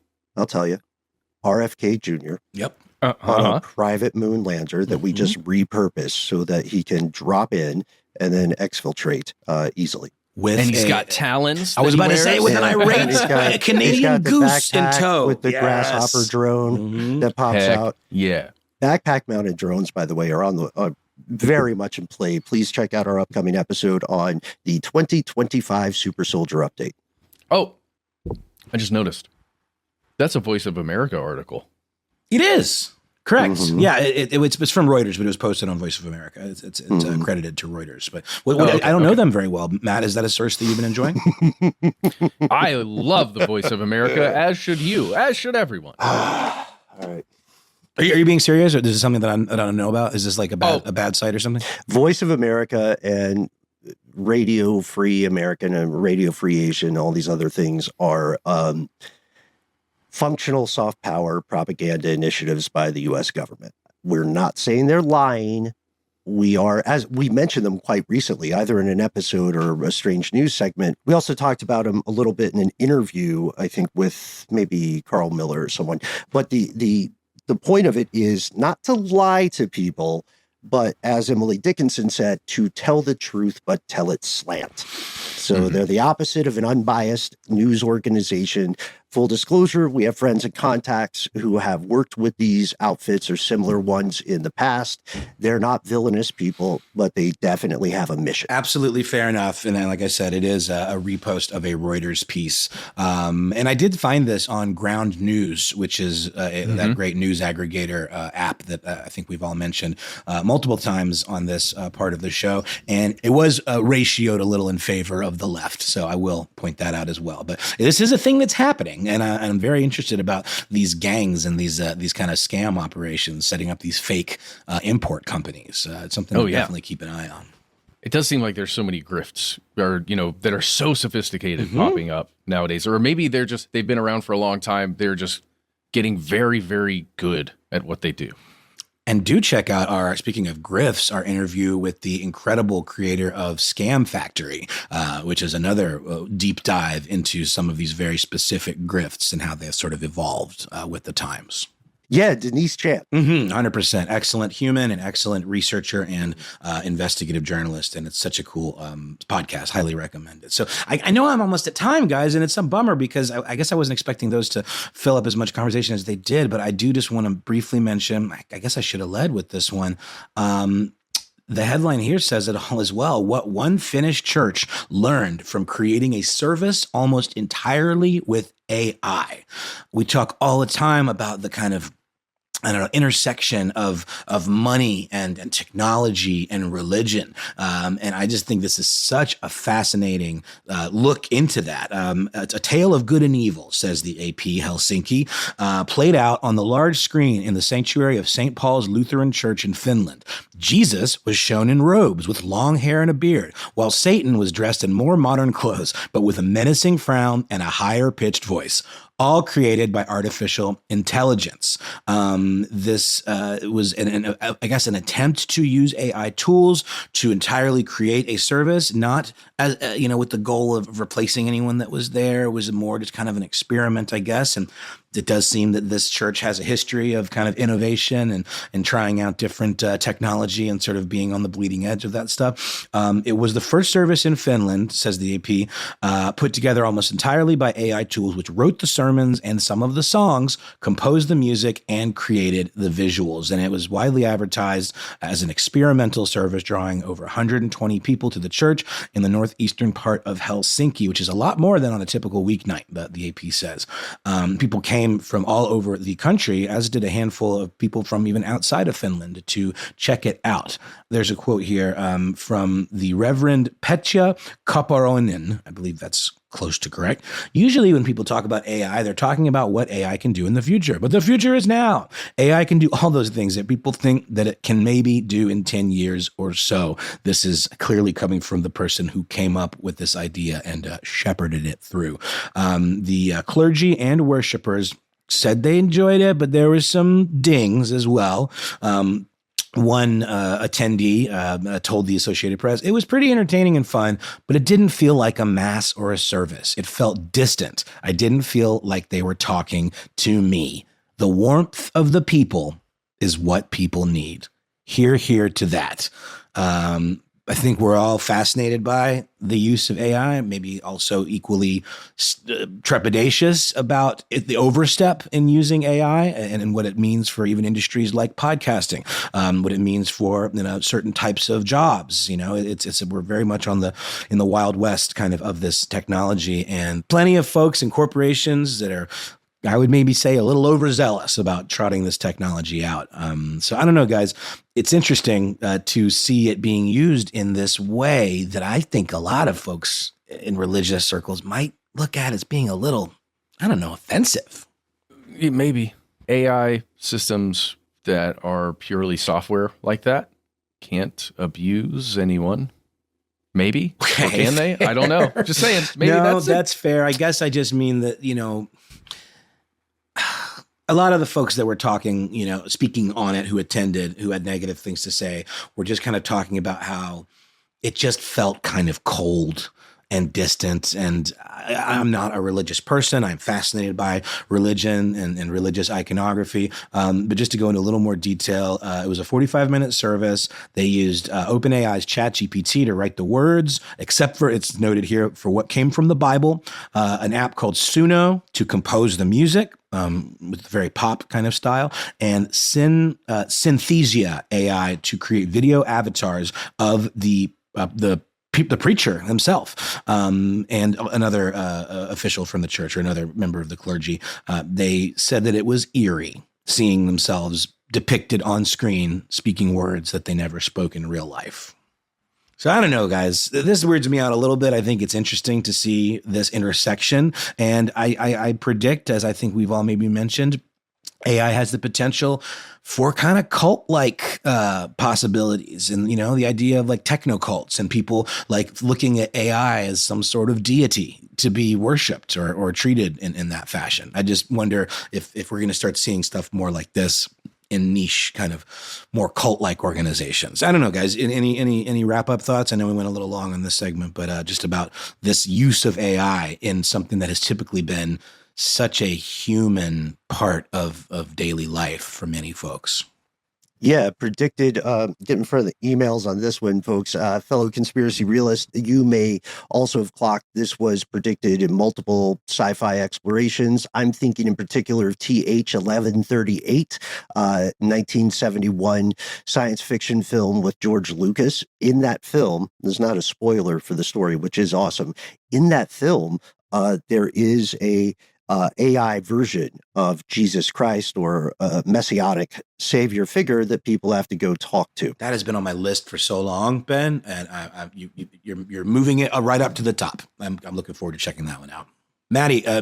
RFK Jr. Yep. On a private moon lander that we just repurposed so that he can drop in and then exfiltrate easily. And he's got talons. I was about to say with an irate Canadian goose in tow. With the grasshopper drone that pops out. Yeah. Backpack mounted drones, by the way, are on the very much in play. Please check out our upcoming episode on the 2025 Super Soldier Update. Oh, I just noticed. That's a Voice of America article. It is. Correct. Mm-hmm. Yeah, it's from Reuters, but it was posted on Voice of America. It's credited to Reuters. But I don't know them very well. Matt, is that a source that you've been enjoying? I love the Voice of America, as should you, as should everyone. All right. Are you being serious, or is this something that I don't know about? Is this like a bad site or something? Voice of America and Radio Free American and Radio Free Asian, all these other things are functional soft power propaganda initiatives by the U.S. government. We're not saying they're lying. We are, as we mentioned them quite recently, either in an episode or a strange news segment. We also talked about them a little bit in an interview, I think, with maybe Carl Miller or someone. But the point of it is not to lie to people, but as Emily Dickinson said, to tell the truth, but tell it slant. So they're the opposite of an unbiased news organization. Full disclosure, we have friends and contacts who have worked with these outfits or similar ones in the past. They're not villainous people, but they definitely have a mission. Absolutely fair enough. And then, like I said, it is a repost of a Reuters piece. And I did find this on Ground News, which is that great news aggregator app that I think we've all mentioned multiple times on this part of the show. And it was ratioed a little in favor of the left. So I will point that out as well. But this is a thing that's happening. And I'm very interested about these gangs and these kind of scam operations, setting up these fake import companies. It's something to definitely keep an eye on. It does seem like there's so many grifts that are so sophisticated popping up nowadays. Or maybe they've been around for a long time. They're just getting very, very good at what they do. And do check out speaking of grifts, our interview with the incredible creator of Scam Factory, which is another deep dive into some of these very specific grifts and how they have sort of evolved with the times. Yeah, Denise Champ. 100%. Excellent human and excellent researcher and investigative journalist. And it's such a cool podcast. Highly recommend it. So I know I'm almost at time, guys, and it's a bummer because I guess I wasn't expecting those to fill up as much conversation as they did. But I do just want to briefly mention, I guess I should have led with this one. The headline here says it all as well. What one Finnish church learned from creating a service almost entirely with AI. We talk all the time about the kind of I don't know, intersection of money and technology and religion. And I just think this is such a fascinating look into that. It's a tale of good and evil, says the AP Helsinki, played out on the large screen in the sanctuary of St. Paul's Lutheran Church in Finland. Jesus was shown in robes with long hair and a beard, while Satan was dressed in more modern clothes, but with a menacing frown and a higher pitched voice. All created by artificial intelligence. This was, I guess, an attempt to use AI tools to entirely create a service, not as with the goal of replacing anyone that was there. It was more just kind of an experiment, I guess. And it does seem that this church has a history of kind of innovation and trying out different technology and sort of being on the bleeding edge of that stuff. It was the first service in Finland, says the AP, put together almost entirely by AI tools, which wrote the sermons and some of the songs, composed the music, and created the visuals. And it was widely advertised as an experimental service, drawing over 120 people to the church in the northeastern part of Helsinki, which is a lot more than on a typical weeknight, the AP says. People came from all over the country, as did a handful of people from even outside of Finland to check it out. There's a quote here from the Reverend Petja Kaparoinen. I believe that's close to correct. Usually when people talk about AI, they're talking about what AI can do in the future. But the future is now. AI can do all those things that people think that it can maybe do in 10 years or so. This is clearly coming from the person who came up with this idea and shepherded it through. The clergy and worshipers said they enjoyed it, but there was some dings as well. One attendee told the Associated Press, it was pretty entertaining and fun, but it didn't feel like a mass or a service. It felt distant. I didn't feel like they were talking to me. The warmth of the people is what people need. Hear to that. I think we're all fascinated by the use of AI, maybe also equally trepidatious about the overstep in using AI and what it means for even industries like podcasting, what it means for certain types of jobs. We're very much in the Wild West kind of this technology, and plenty of folks and corporations that are, I would maybe say, a little overzealous about trotting this technology out. So I don't know, guys. It's interesting to see it being used in this way that I think a lot of folks in religious circles might look at as being a little, I don't know, offensive. Maybe AI systems that are purely software like that can't abuse anyone. Maybe. Okay. Or can they? I don't know. Just saying. Maybe that's fair. I guess I just mean that, a lot of the folks that were talking, speaking on it, who attended, who had negative things to say, were just kind of talking about how it just felt kind of cold and distant. And I'm not a religious person. I'm fascinated by religion and religious iconography. But just to go into a little more detail, it was a 45-minute service. They used OpenAI's ChatGPT to write the words, except for, it's noted here, for what came from the Bible, an app called Suno to compose the music, with very pop kind of style, and Synthesia AI to create video avatars of the preacher himself, and another official from the church, or another member of the clergy. They said that it was eerie seeing themselves depicted on screen speaking words that they never spoke in real life. So I don't know, guys. This weirds me out a little bit. I think it's interesting to see this intersection. And I predict, as I think we've all maybe mentioned, AI has the potential for kind of cult-like possibilities. And, the idea of like techno-cults and people like looking at AI as some sort of deity to be worshipped or treated in that fashion. I just wonder if we're going to start seeing stuff more like this in niche, kind of more cult-like organizations. I don't know, guys. Any wrap-up thoughts? I know we went a little long on this segment, but just about this use of AI in something that has typically been such a human part of daily life for many folks. Yeah, predicted, get in front of the emails on this one, folks. Fellow conspiracy realists, you may also have clocked this was predicted in multiple sci-fi explorations. I'm thinking in particular of TH-1138, 1971 science fiction film with George Lucas. In that film, there's not a spoiler for the story, which is awesome. In that film, there is a AI version of Jesus Christ or a messianic savior figure that people have to go talk to. That has been on my list for so long, Ben, and you're moving it right up to the top. I'm looking forward to checking that one out. Maddie, I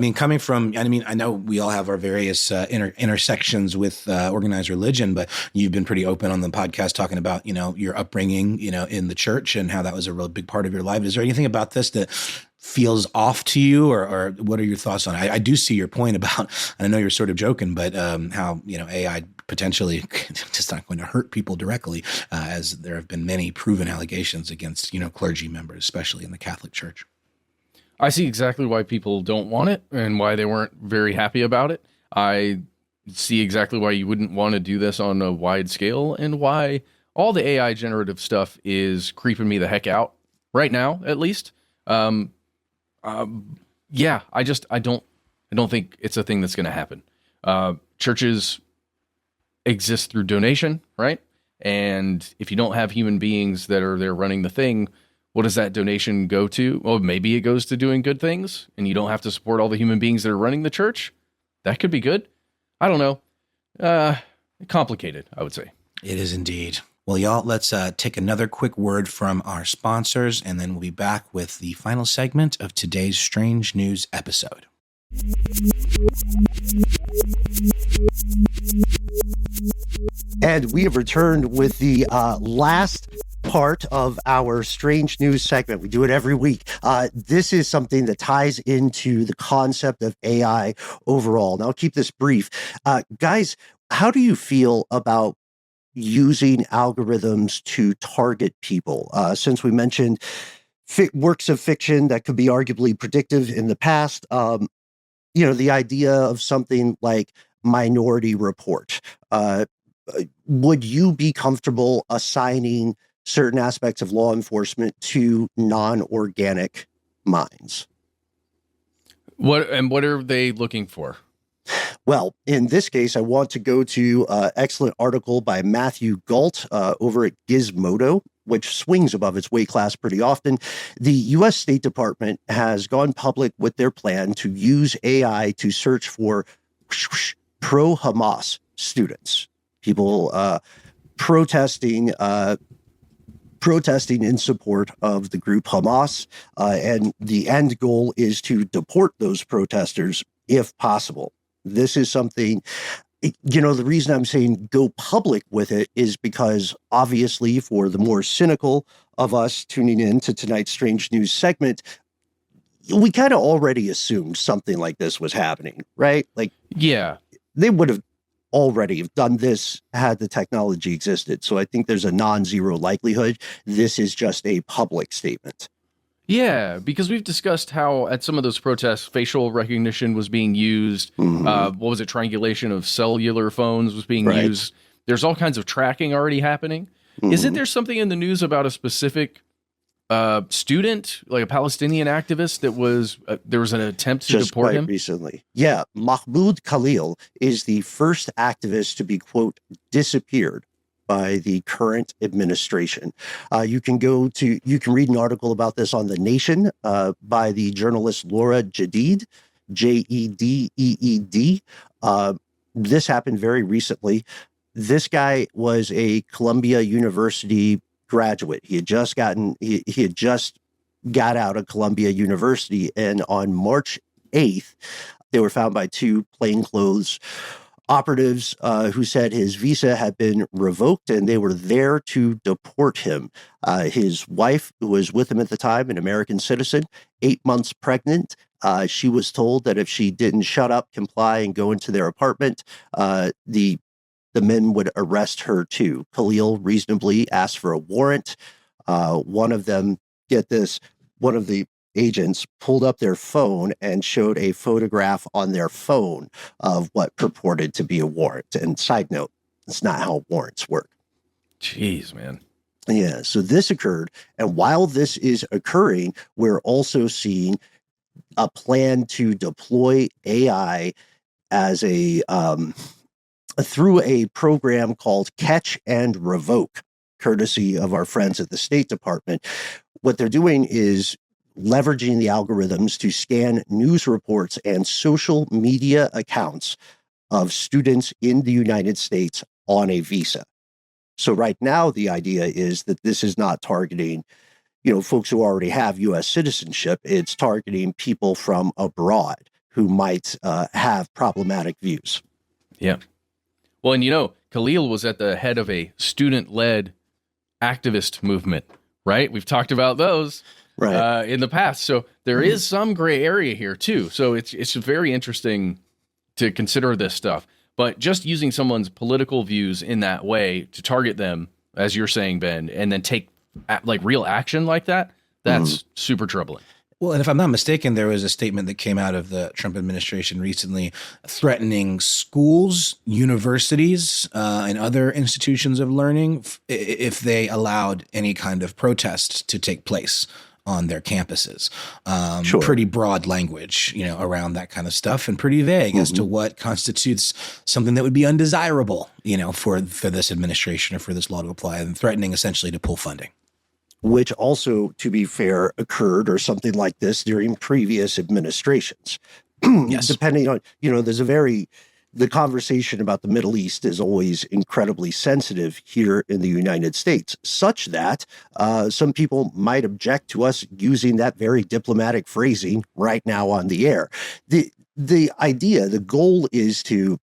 know we all have our various intersections with organized religion, but you've been pretty open on the podcast talking about, your upbringing, in the church and how that was a real big part of your life. Is there anything about this that feels off to you, or what are your thoughts on it? I do see your point about, and I know you're sort of joking, but how, AI potentially just not going to hurt people directly, as there have been many proven allegations against, clergy members, especially in the Catholic Church. I see exactly why people don't want it and why they weren't very happy about it. I see exactly why you wouldn't want to do this on a wide scale and why all the AI generative stuff is creeping me the heck out right now, at least. I don't think it's a thing that's going to happen. Churches exist through donation, right? And if you don't have human beings that are there running the thing, what does that donation go to? Well, maybe it goes to doing good things and you don't have to support all the human beings that are running the church. That could be good. I don't know. Complicated, I would say. It is indeed. Well, y'all, let's take another quick word from our sponsors, and then we'll be back with the final segment of today's Strange News episode. And we have returned with the last part of our Strange News segment. We do it every week. This is something that ties into the concept of AI overall. Now, I'll keep this brief. Guys, how do you feel about using algorithms to target people? Since we mentioned works of fiction that could be arguably predictive in the past, the idea of something like Minority Report. Would you be comfortable assigning certain aspects of law enforcement to non-organic minds? What are they looking for? Well, in this case, I want to go to an excellent article by Matthew Galt over at Gizmodo, which swings above its weight class pretty often. The U.S. State Department has gone public with their plan to use AI to search for pro-Hamas students, people protesting in support of the group Hamas, and the end goal is to deport those protesters if possible. This is something, the reason I'm saying go public with it is because obviously for the more cynical of us tuning in to tonight's Strange News segment, we kind of already assumed something like this was happening, right? Like, yeah, they would have already done this had the technology existed. So I think there's a non-zero likelihood this is just a public statement. Yeah, because we've discussed how at some of those protests, facial recognition was being used. Mm-hmm. What was it? Triangulation of cellular phones was being used. There's all kinds of tracking already happening. Mm-hmm. Isn't there something in the news about a specific student, like a Palestinian activist, that was there was an attempt to deport him recently? Yeah, Mahmoud Khalil is the first activist to be, quote, disappeared by the current administration. You can read an article about this on The Nation by the journalist Laura Jadeed, Jeeed. This happened very recently. This guy was a Columbia University graduate. He had just got out of Columbia University, and on March 8th, they were found by two plainclothes operatives who said his visa had been revoked and they were there to deport him. His wife, who was with him at the time, an American citizen, 8 months pregnant, she was told that if she didn't shut up, comply, and go into their apartment, the men would arrest her too. Khalil reasonably asked for a warrant. One of them, get this, one of the agents pulled up their phone and showed a photograph on their phone of what purported to be a warrant. And side note, it's not how warrants work. Jeez, man. Yeah, so this occurred. And while this is occurring, we're also seeing a plan to deploy AI as through a program called Catch and Revoke, courtesy of our friends at the State Department. What they're doing is leveraging the algorithms to scan news reports and social media accounts of students in the United States on a visa. So right now, the idea is that this is not targeting, folks who already have U.S. citizenship. It's targeting people from abroad who might have problematic views. Yeah. Well, and Khalil was at the head of a student-led activist movement, right? We've talked about those in the past. So there is some gray area here too. So it's very interesting to consider this stuff. But just using someone's political views in that way to target them, as you're saying, Ben, and then take like real action like that, that's super troubling. Well, and if I'm not mistaken, there was a statement that came out of the Trump administration recently threatening schools, universities, and other institutions of learning if they allowed any kind of protest to take place on their campuses. Sure. Pretty broad language, around that kind of stuff, and pretty vague as to what constitutes something that would be undesirable, for this administration or for this law to apply, and threatening essentially to pull funding. Which also, to be fair, occurred or something like this during previous administrations. Yes. Depending on, the conversation about the Middle East is always incredibly sensitive here in the United States, such that some people might object to us using that very diplomatic phrasing right now on the air. The idea, the goal is to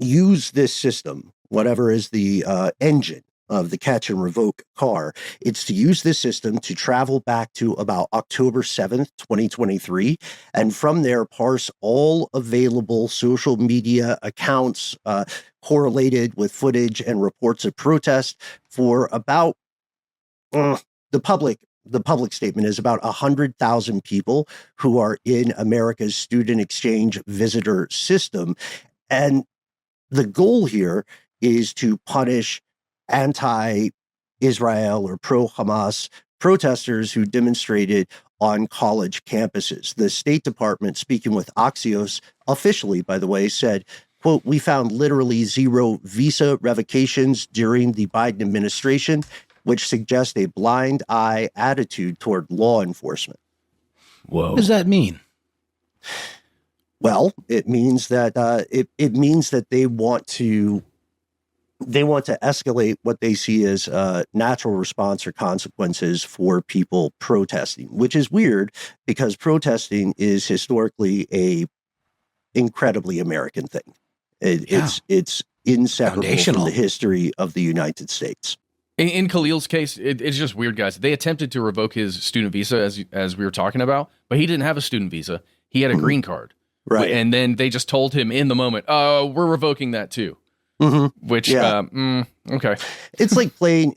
use this system, whatever is the engine of the catch and revoke car. It's to use this system to travel back to about October 7th, 2023, and from there parse all available social media accounts correlated with footage and reports of protest for about the public statement is about 100,000 people who are in America's student exchange visitor system. And the goal here is to punish anti-Israel or pro-Hamas protesters who demonstrated on college campuses. The State Department, speaking with Axios, officially, by the way, said, quote, "We found literally zero visa revocations during the Biden administration, which suggests a blind eye attitude toward law enforcement." Whoa. What does that mean? Well, it means that it means that they want to escalate what they see as natural response or consequences for people protesting, which is weird because protesting is historically a incredibly American thing. It's inseparable from the history of the United States. In Khalil's case, it's just weird, guys. They attempted to revoke his student visa, as we were talking about, but he didn't have a student visa. He had a green card. Right. And then they just told him in the moment, "Oh, we're revoking that too." Which, okay. It's like playing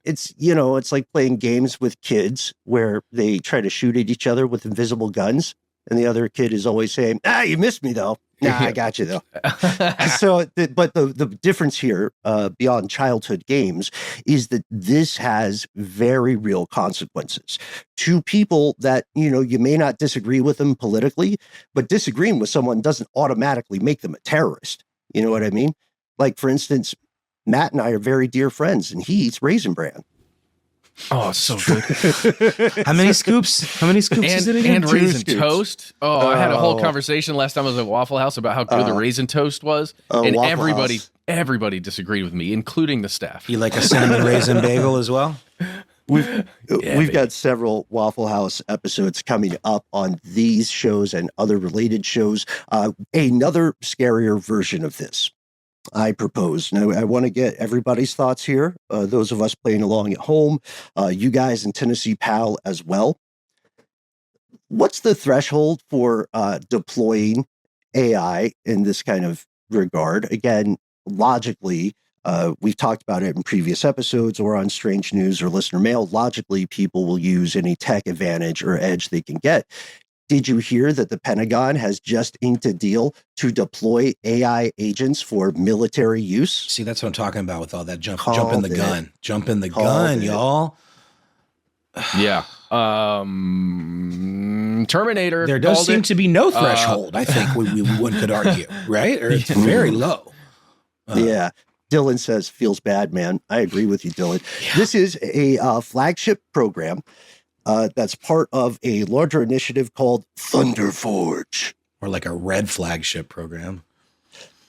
games with kids where they try to shoot at each other with invisible guns. And the other kid is always saying, "You missed me though." "Nah, I got you though." But the difference here, beyond childhood games, is that this has very real consequences to people that, you may not disagree with them politically, but disagreeing with someone doesn't automatically make them a terrorist. You know what I mean? Like, for instance, Matt and I are very dear friends, and he eats Raisin Bran. Oh, so good. How many scoops? Is it again? And raisin toast. Oh, I had a whole conversation last time I was at Waffle House about how good the raisin toast was. And everybody disagreed with me, including the staff. You like a cinnamon raisin bagel as well? We've got several Waffle House episodes coming up on these shows and other related shows. Another scarier version of this, I propose. Now, I want to get everybody's thoughts here. Those of us playing along at home, you guys in Tennessee Pal as well. What's the threshold for deploying AI in this kind of regard? Again, logically, we've talked about it in previous episodes or on Strange News or Listener Mail. Logically, people will use any tech advantage or edge they can get. Did you hear that the Pentagon has just inked a deal to deploy AI agents for military use? See, that's what I'm talking about with all that jump in the gun. Jump in the gun, y'all. Yeah. Terminator. There does seem to be no threshold, I think one could argue, right? Or it's very low. Yeah. Dylan says, feels bad, man. I agree with you, Dylan. Yeah. This is a flagship program that's part of a larger initiative called Thunder Forge. Or like a red flagship program.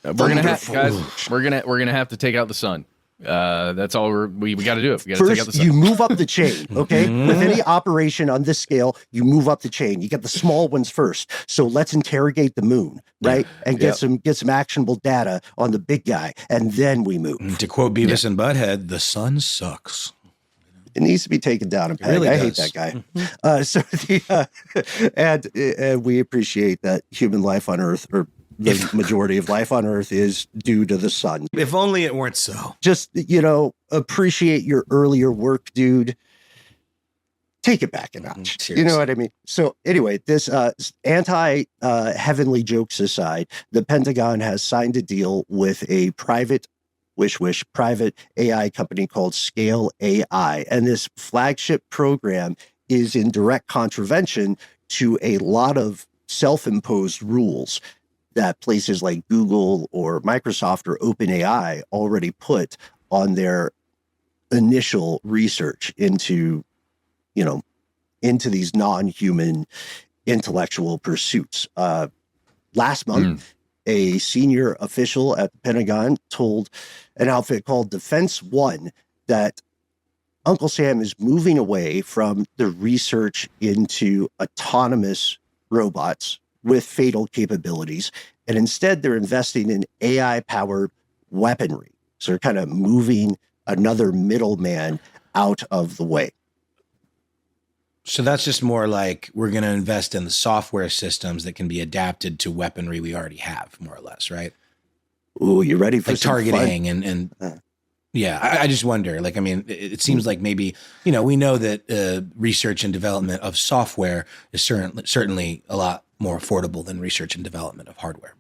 We're gonna have guys. We're gonna have to take out the sun. That's all we got to do. It. We got to take out the First, sun. you move up the chain, okay? With any operation on this scale, you move up the chain. You get the small ones first. So let's interrogate the moon, right? And get some actionable data on the big guy, and then we move. To quote Beavis and Butthead, the sun sucks. It needs to be taken down. I hate that guy. And we appreciate that human life on Earth, or the majority of life on Earth, is due to the sun. If only it weren't so. Just, appreciate your earlier work, dude. Take it back a notch. Seriously. You know what I mean? So anyway, this anti-heavenly jokes aside, the Pentagon has signed a deal with a private private AI company called Scale AI. And this flagship program is in direct contravention to a lot of self-imposed rules that places like Google or Microsoft or OpenAI already put on their initial research into these non-human intellectual pursuits. Last month, a senior official at the Pentagon told an outfit called Defense One that Uncle Sam is moving away from the research into autonomous robots with fatal capabilities, and instead they're investing in AI-powered weaponry. So they're kind of moving another middleman out of the way. So that's just more like we're going to invest in the software systems that can be adapted to weaponry we already have, more or less, right? Ooh, you ready for like some targeting fun? Yeah, I just wonder, like, I mean, it seems like maybe, we know that research and development of software is certainly a lot more affordable than research and development of hardware.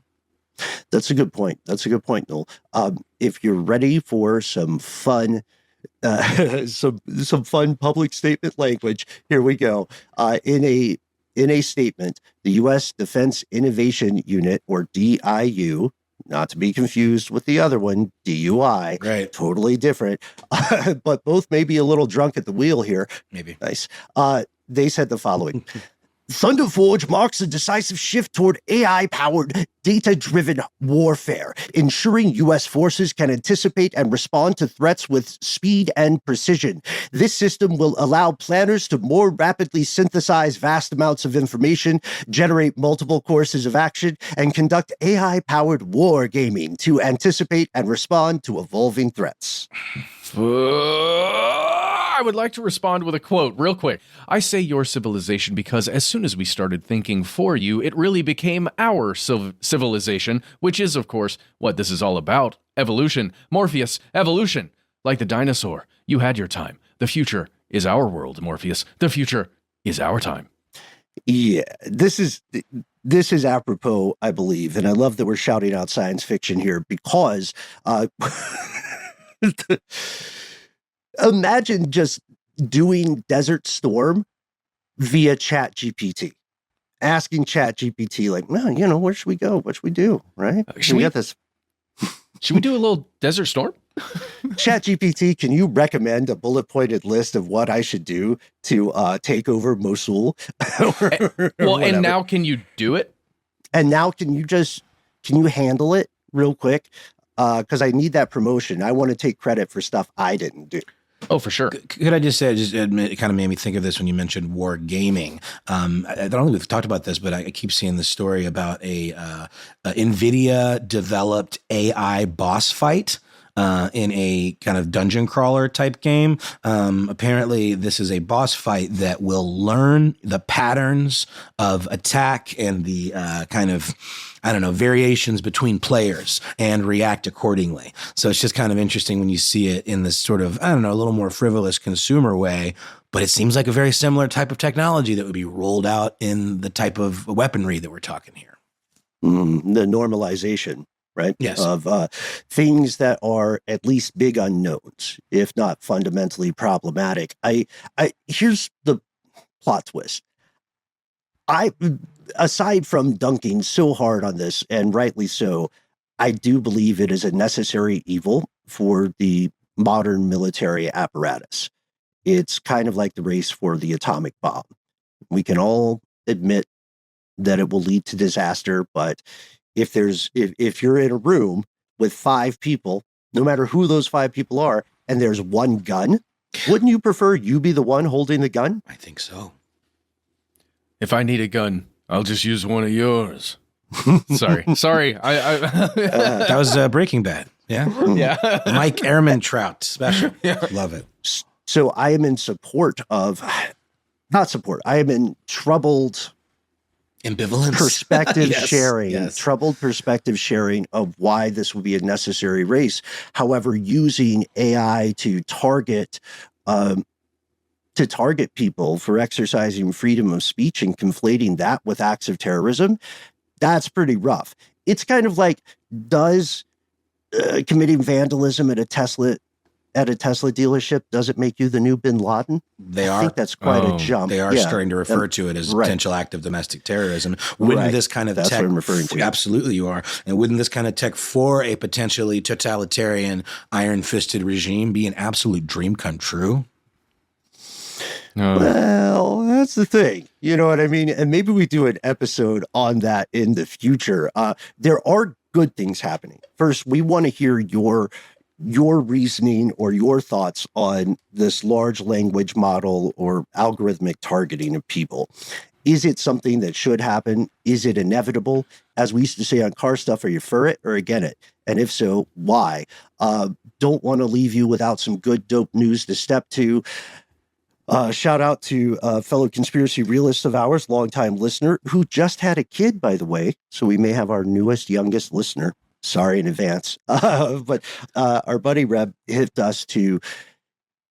That's a good point. Noel. If you're ready for some fun, some fun public statement language, here we go. In a statement, the U.S. Defense Innovation Unit, or DIU, not to be confused with the other one, DUI, right? Totally different, but both may be a little drunk at the wheel here. Maybe. Nice. They said the following. Thunder Forge marks a decisive shift toward AI-powered, data-driven warfare, ensuring U.S. forces can anticipate and respond to threats with speed and precision. This system will allow planners to more rapidly synthesize vast amounts of information, generate multiple courses of action, and conduct AI-powered war gaming to anticipate and respond to evolving threats. I would like to respond with a quote real quick. I say your civilization because as soon as we started thinking for you, it really became our civilization, which is, of course, what this is all about. Evolution. Morpheus, evolution. Like the dinosaur. You had your time. The future is our world, Morpheus. The future is our time. Yeah, this is apropos, I believe. And I love that we're shouting out science fiction here because imagine just doing Desert Storm via Chat GPT, asking Chat GPT, like, well, where should we go? What should we do? Right? Should we get this? Should we do a little Desert Storm? Chat GPT, can you recommend a bullet pointed list of what I should do to take over Mosul? And now can you do it? And now can you handle it real quick? Because I need that promotion. I want to take credit for stuff I didn't do. Oh, for sure. Could I just say, it kind of made me think of this when you mentioned war gaming. I don't think we've talked about this, but I keep seeing this story about a NVIDIA developed AI boss fight in a kind of dungeon crawler type game. Apparently, this is a boss fight that will learn the patterns of attack and the kind of, variations between players and react accordingly. So it's just kind of interesting when you see it in this sort of, a little more frivolous consumer way, but it seems like a very similar type of technology that would be rolled out in the type of weaponry that we're talking here. The normalization, right? Yes. Of things that are at least big unknowns, if not fundamentally problematic. Here's the plot twist. Aside from dunking so hard on this, and rightly so, I do believe it is a necessary evil for the modern military apparatus. it's kind of like the race for the atomic bomb. We can all admit that it will lead to disaster, but if you're in a room with 5 people, no matter who those 5 people are, and there's one gun, wouldn't you prefer you be the one holding the gun? I think so. If I need a gun, I'll just use one of yours. Sorry. That was Breaking Bad. Yeah. Yeah. Mike Ehrmantraut special. Yeah. Love it. So I am in support of, not support, I am in troubled ambivalence perspective yes, sharing, yes. troubled perspective sharing of why this would be a necessary race. However, using AI to target people for exercising freedom of speech and conflating that with acts of terrorism, that's pretty rough. It's kind of like, does committing vandalism at a Tesla dealership, does it make you the new bin Laden? I think that's quite a jump. They are starting to refer to it as a potential act of domestic terrorism. Wouldn't this kind of that's tech, what I'm referring to. Absolutely you are. And wouldn't this kind of tech for a potentially totalitarian, iron-fisted regime be an absolute dream come true? Well, that's the thing. You know what I mean? And maybe we do an episode on that in the future. There are good things happening. First, we want to hear your reasoning or your thoughts on this large language model or algorithmic targeting of people. Is it something that should happen? Is it inevitable? As we used to say on car stuff, are you for it or against it? And if so, why? Don't want to leave you without some good, dope news to step to. Shout out to a fellow conspiracy realist of ours, longtime listener, who just had a kid, by the way. So we may have our newest, youngest listener. Sorry in advance. But our buddy Reb hit us to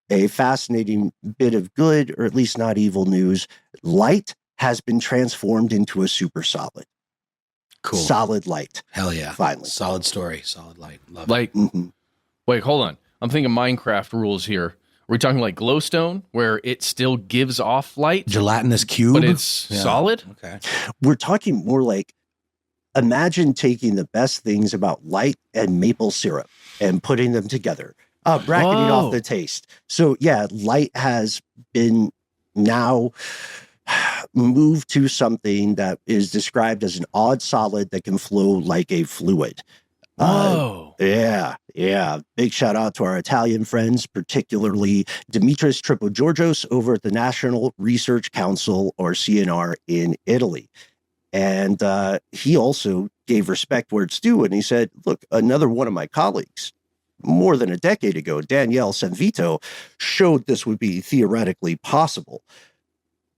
a fascinating bit of good, or at least not evil news. Light has been transformed into a super solid. Cool. Solid light. Hell yeah. Finally. Solid story. Solid light. Love it. Like, wait, hold on. I'm thinking Minecraft rules here. Are we talking like glowstone, where it still gives off light? Gelatinous cube? But it's solid? Okay. We're talking more like, imagine taking the best things about light and maple syrup and putting them together, bracketing off the taste. So yeah, light has been now moved to something that is described as an odd solid that can flow like a fluid. Whoa. Yeah. Big shout out to our Italian friends, particularly Dimitris Tripogeorgios over at the National Research Council, or CNR, in Italy. And he also gave respect where it's due. And he said, look, another one of my colleagues, more than a decade ago, Danielle Sanvito, showed this would be theoretically possible.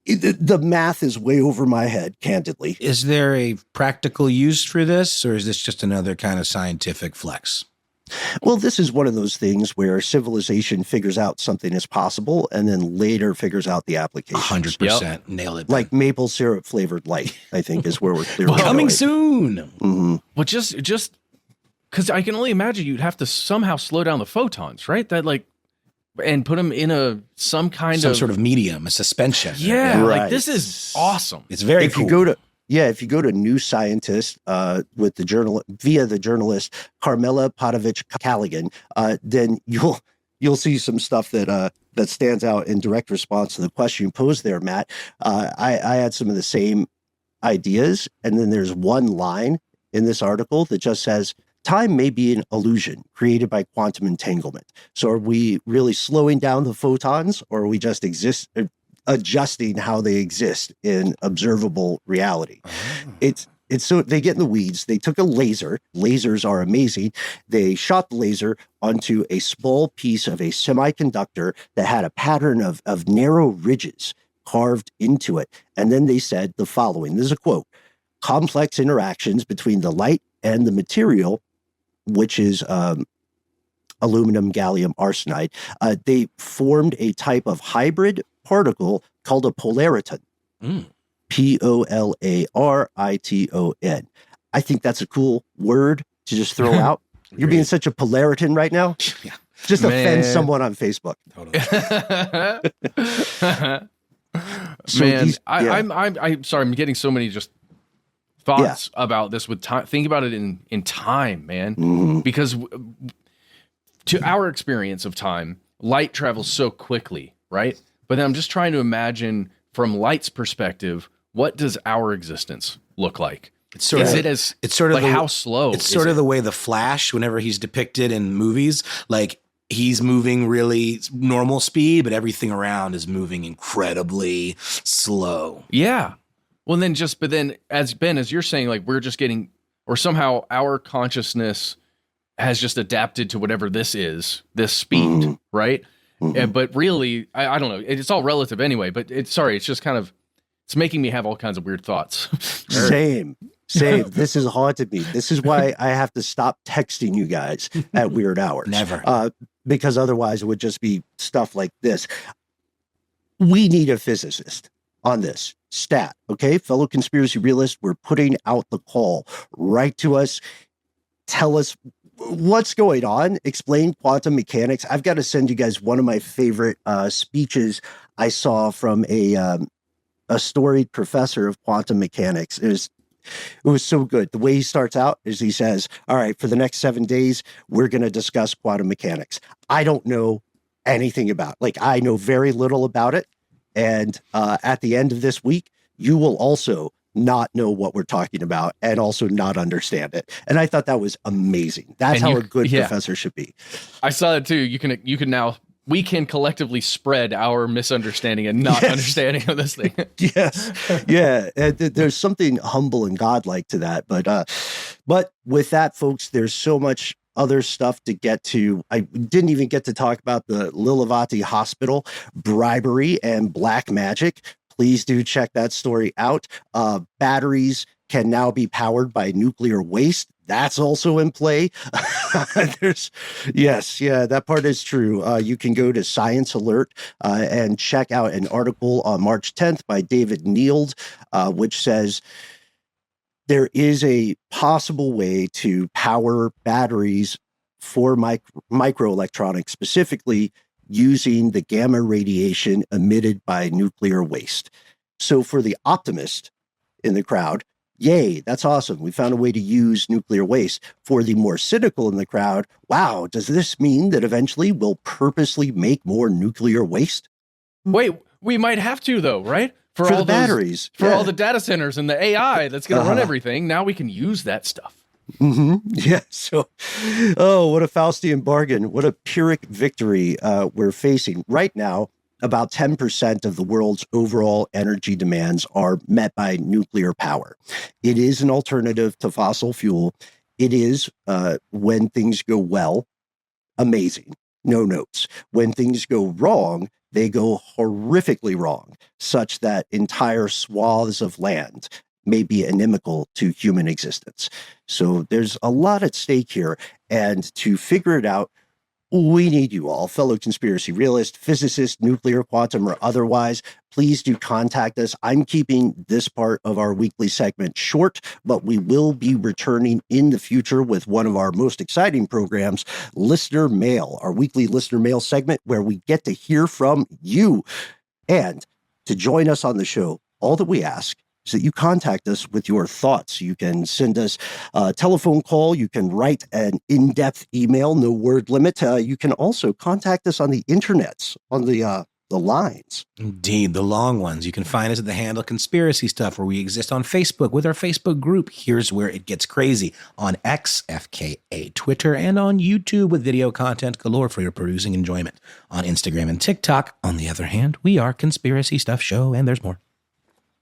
The math is way over my head, candidly. Is there a practical use for this, or is this just another kind of scientific flex? Well, this is one of those things where civilization figures out something is possible and then later figures out the application. 100%. Yep. Nailed it. Like maple syrup flavored light, I think, is where we're clearly coming soon. Mm-hmm. Well, just because I can only imagine you'd have to somehow slow down the photons, right? That and put them in some sort of medium, a suspension. Yeah, right. Like this is awesome. It's very cool. If you go to New Scientist with via the journalist Carmela Padovich-Callaghan, then you'll see some stuff that stands out in direct response to the question you posed there, Matt. I had some of the same ideas, and then there's one line in this article that just says, time may be an illusion created by quantum entanglement. So are we really slowing down the photons, or are we just adjusting how they exist in observable reality? It's so they get in the weeds. They took a laser. Lasers are amazing. They shot the laser onto a small piece of a semiconductor that had a pattern of narrow ridges carved into it. And then they said the following. This is a quote: complex interactions between the light and the material, which is aluminum gallium arsenide, they formed a type of hybrid particle called a polariton. Polariton. I think that's a cool word to just throw out. You're being such a polariton right now. Yeah. Just offend someone on Facebook. Totally. I'm sorry. I'm getting so many just thoughts about this with time. Think about it in time, man, because to our experience of time, light travels so quickly right? But then I'm just trying to imagine from light's perspective, what does our existence look like? It's sort of like how slow? It's sort of the way the Flash, whenever he's depicted in movies, like he's moving really normal speed, but everything around is moving incredibly slow. Yeah. Well, but then as Ben, as you're saying, like we're just getting, or somehow our consciousness has just adapted to whatever this is, this speed, right? But really, I don't know. It's all relative anyway, but it's just kind of, it's making me have all kinds of weird thoughts. Same. This has haunted me. This is why I have to stop texting you guys at weird hours. Never. Because otherwise it would just be stuff like this. We need a physicist on this stat. Okay. Fellow conspiracy realists, we're putting out the call. Write to us. Tell us what's going on. Explain quantum mechanics. I've got to send you guys one of my favorite speeches I saw from a storied professor of quantum mechanics. It was so good. The way he starts out is he says, all right, for the next 7 days, we're going to discuss quantum mechanics. I don't know anything about, I know very little about it. And at the end of this week, you will also not know what we're talking about and also not understand it. And I thought that was amazing. That's how a good professor should be. I saw that too. You can now, we can collectively spread our misunderstanding and not understanding of this thing. Yes. Yeah. And there's something humble and godlike to that. But with that, folks, there's so much other stuff to get to. I didn't even get to talk about the Lilavati Hospital, bribery and black magic. Please do check that story out. Batteries can now be powered by nuclear waste. That's also in play. That part is true. You can go to Science Alert and check out an article on March 10th by David Neild, which says there is a possible way to power batteries for microelectronics, specifically using the gamma radiation emitted by nuclear waste. So for the optimist in the crowd, yay, that's awesome. We found a way to use nuclear waste. For the more cynical in the crowd, wow, does this mean that eventually we'll purposely make more nuclear waste? Wait, we might have to though, right? For all the batteries. All the data centers and the AI that's going to run everything. Now we can use that stuff. Yeah. So, what a Faustian bargain. What a Pyrrhic victory we're facing. Right now, about 10% of the world's overall energy demands are met by nuclear power. It is an alternative to fossil fuel. It is, when things go well, amazing. No notes. When things go wrong, they go horrifically wrong, such that entire swaths of land may be inimical to human existence. So there's a lot at stake here. And to figure it out, we need you all, fellow conspiracy realists, physicists, nuclear, quantum, or otherwise. Please do contact us. I'm keeping this part of our weekly segment short, but we will be returning in the future with one of our most exciting programs, Listener Mail, our weekly Listener Mail segment where we get to hear from you. And to join us on the show, all that we ask is that you contact us with your thoughts. You can send us a telephone call. You can write an in-depth email, no word limit. You can also contact us on the internets, on the lines. Indeed, the long ones. You can find us at the handle Conspiracy Stuff, where we exist on Facebook with our Facebook group. Here's where it gets crazy. On X, FKA, Twitter, and on YouTube with video content galore for your perusing enjoyment. On Instagram and TikTok, on the other hand, we are Conspiracy Stuff Show, and there's more.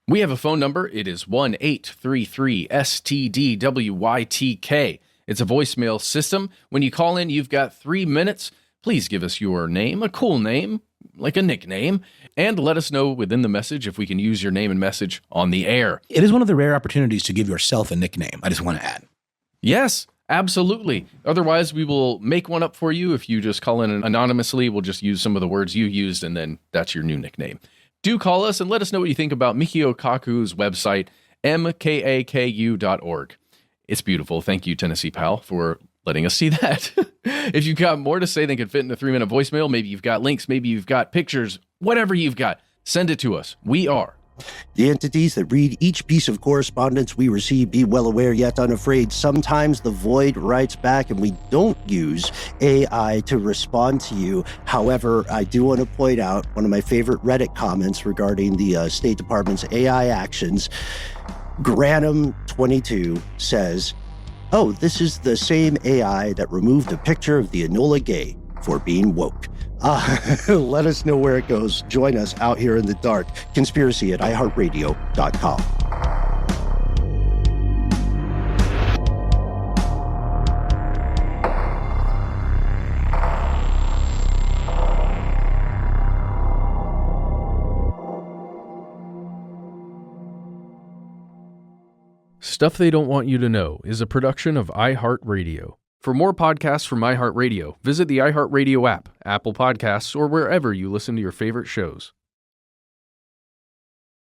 We have a phone number. It is 1-833-STDWYTK. It's a voicemail system. When you call in, you've got 3 minutes. Please give us your name, a cool name, like a nickname, and let us know within the message if we can use your name and message on the air. It is one of the rare opportunities to give yourself a nickname. I just want to add. Yes, absolutely. Otherwise, we will make one up for you. If you just call in anonymously, we'll just use some of the words you used, and then that's your new nickname. Do call us and let us know what you think about Mikio Kaku's website, mkaku.org. It's beautiful. Thank you, Tennessee Pal, for letting us see that. If you've got more to say than can fit in a 3-minute voicemail, maybe you've got links, maybe you've got pictures, whatever you've got, send it to us. We are The entities that read each piece of correspondence we receive be well aware yet unafraid. Sometimes the void writes back and we don't use AI to respond to you. However, I do want to point out one of my favorite Reddit comments regarding the State Department's AI actions. Granum22 says, "Oh, this is the same AI that removed a picture of the Enola Gay for being woke." Let us know where it goes. Join us out here in the dark. Conspiracy at iHeartRadio.com. Stuff They Don't Want You to Know is a production of iHeartRadio. For more podcasts from iHeartRadio, visit the iHeartRadio app, Apple Podcasts, or wherever you listen to your favorite shows.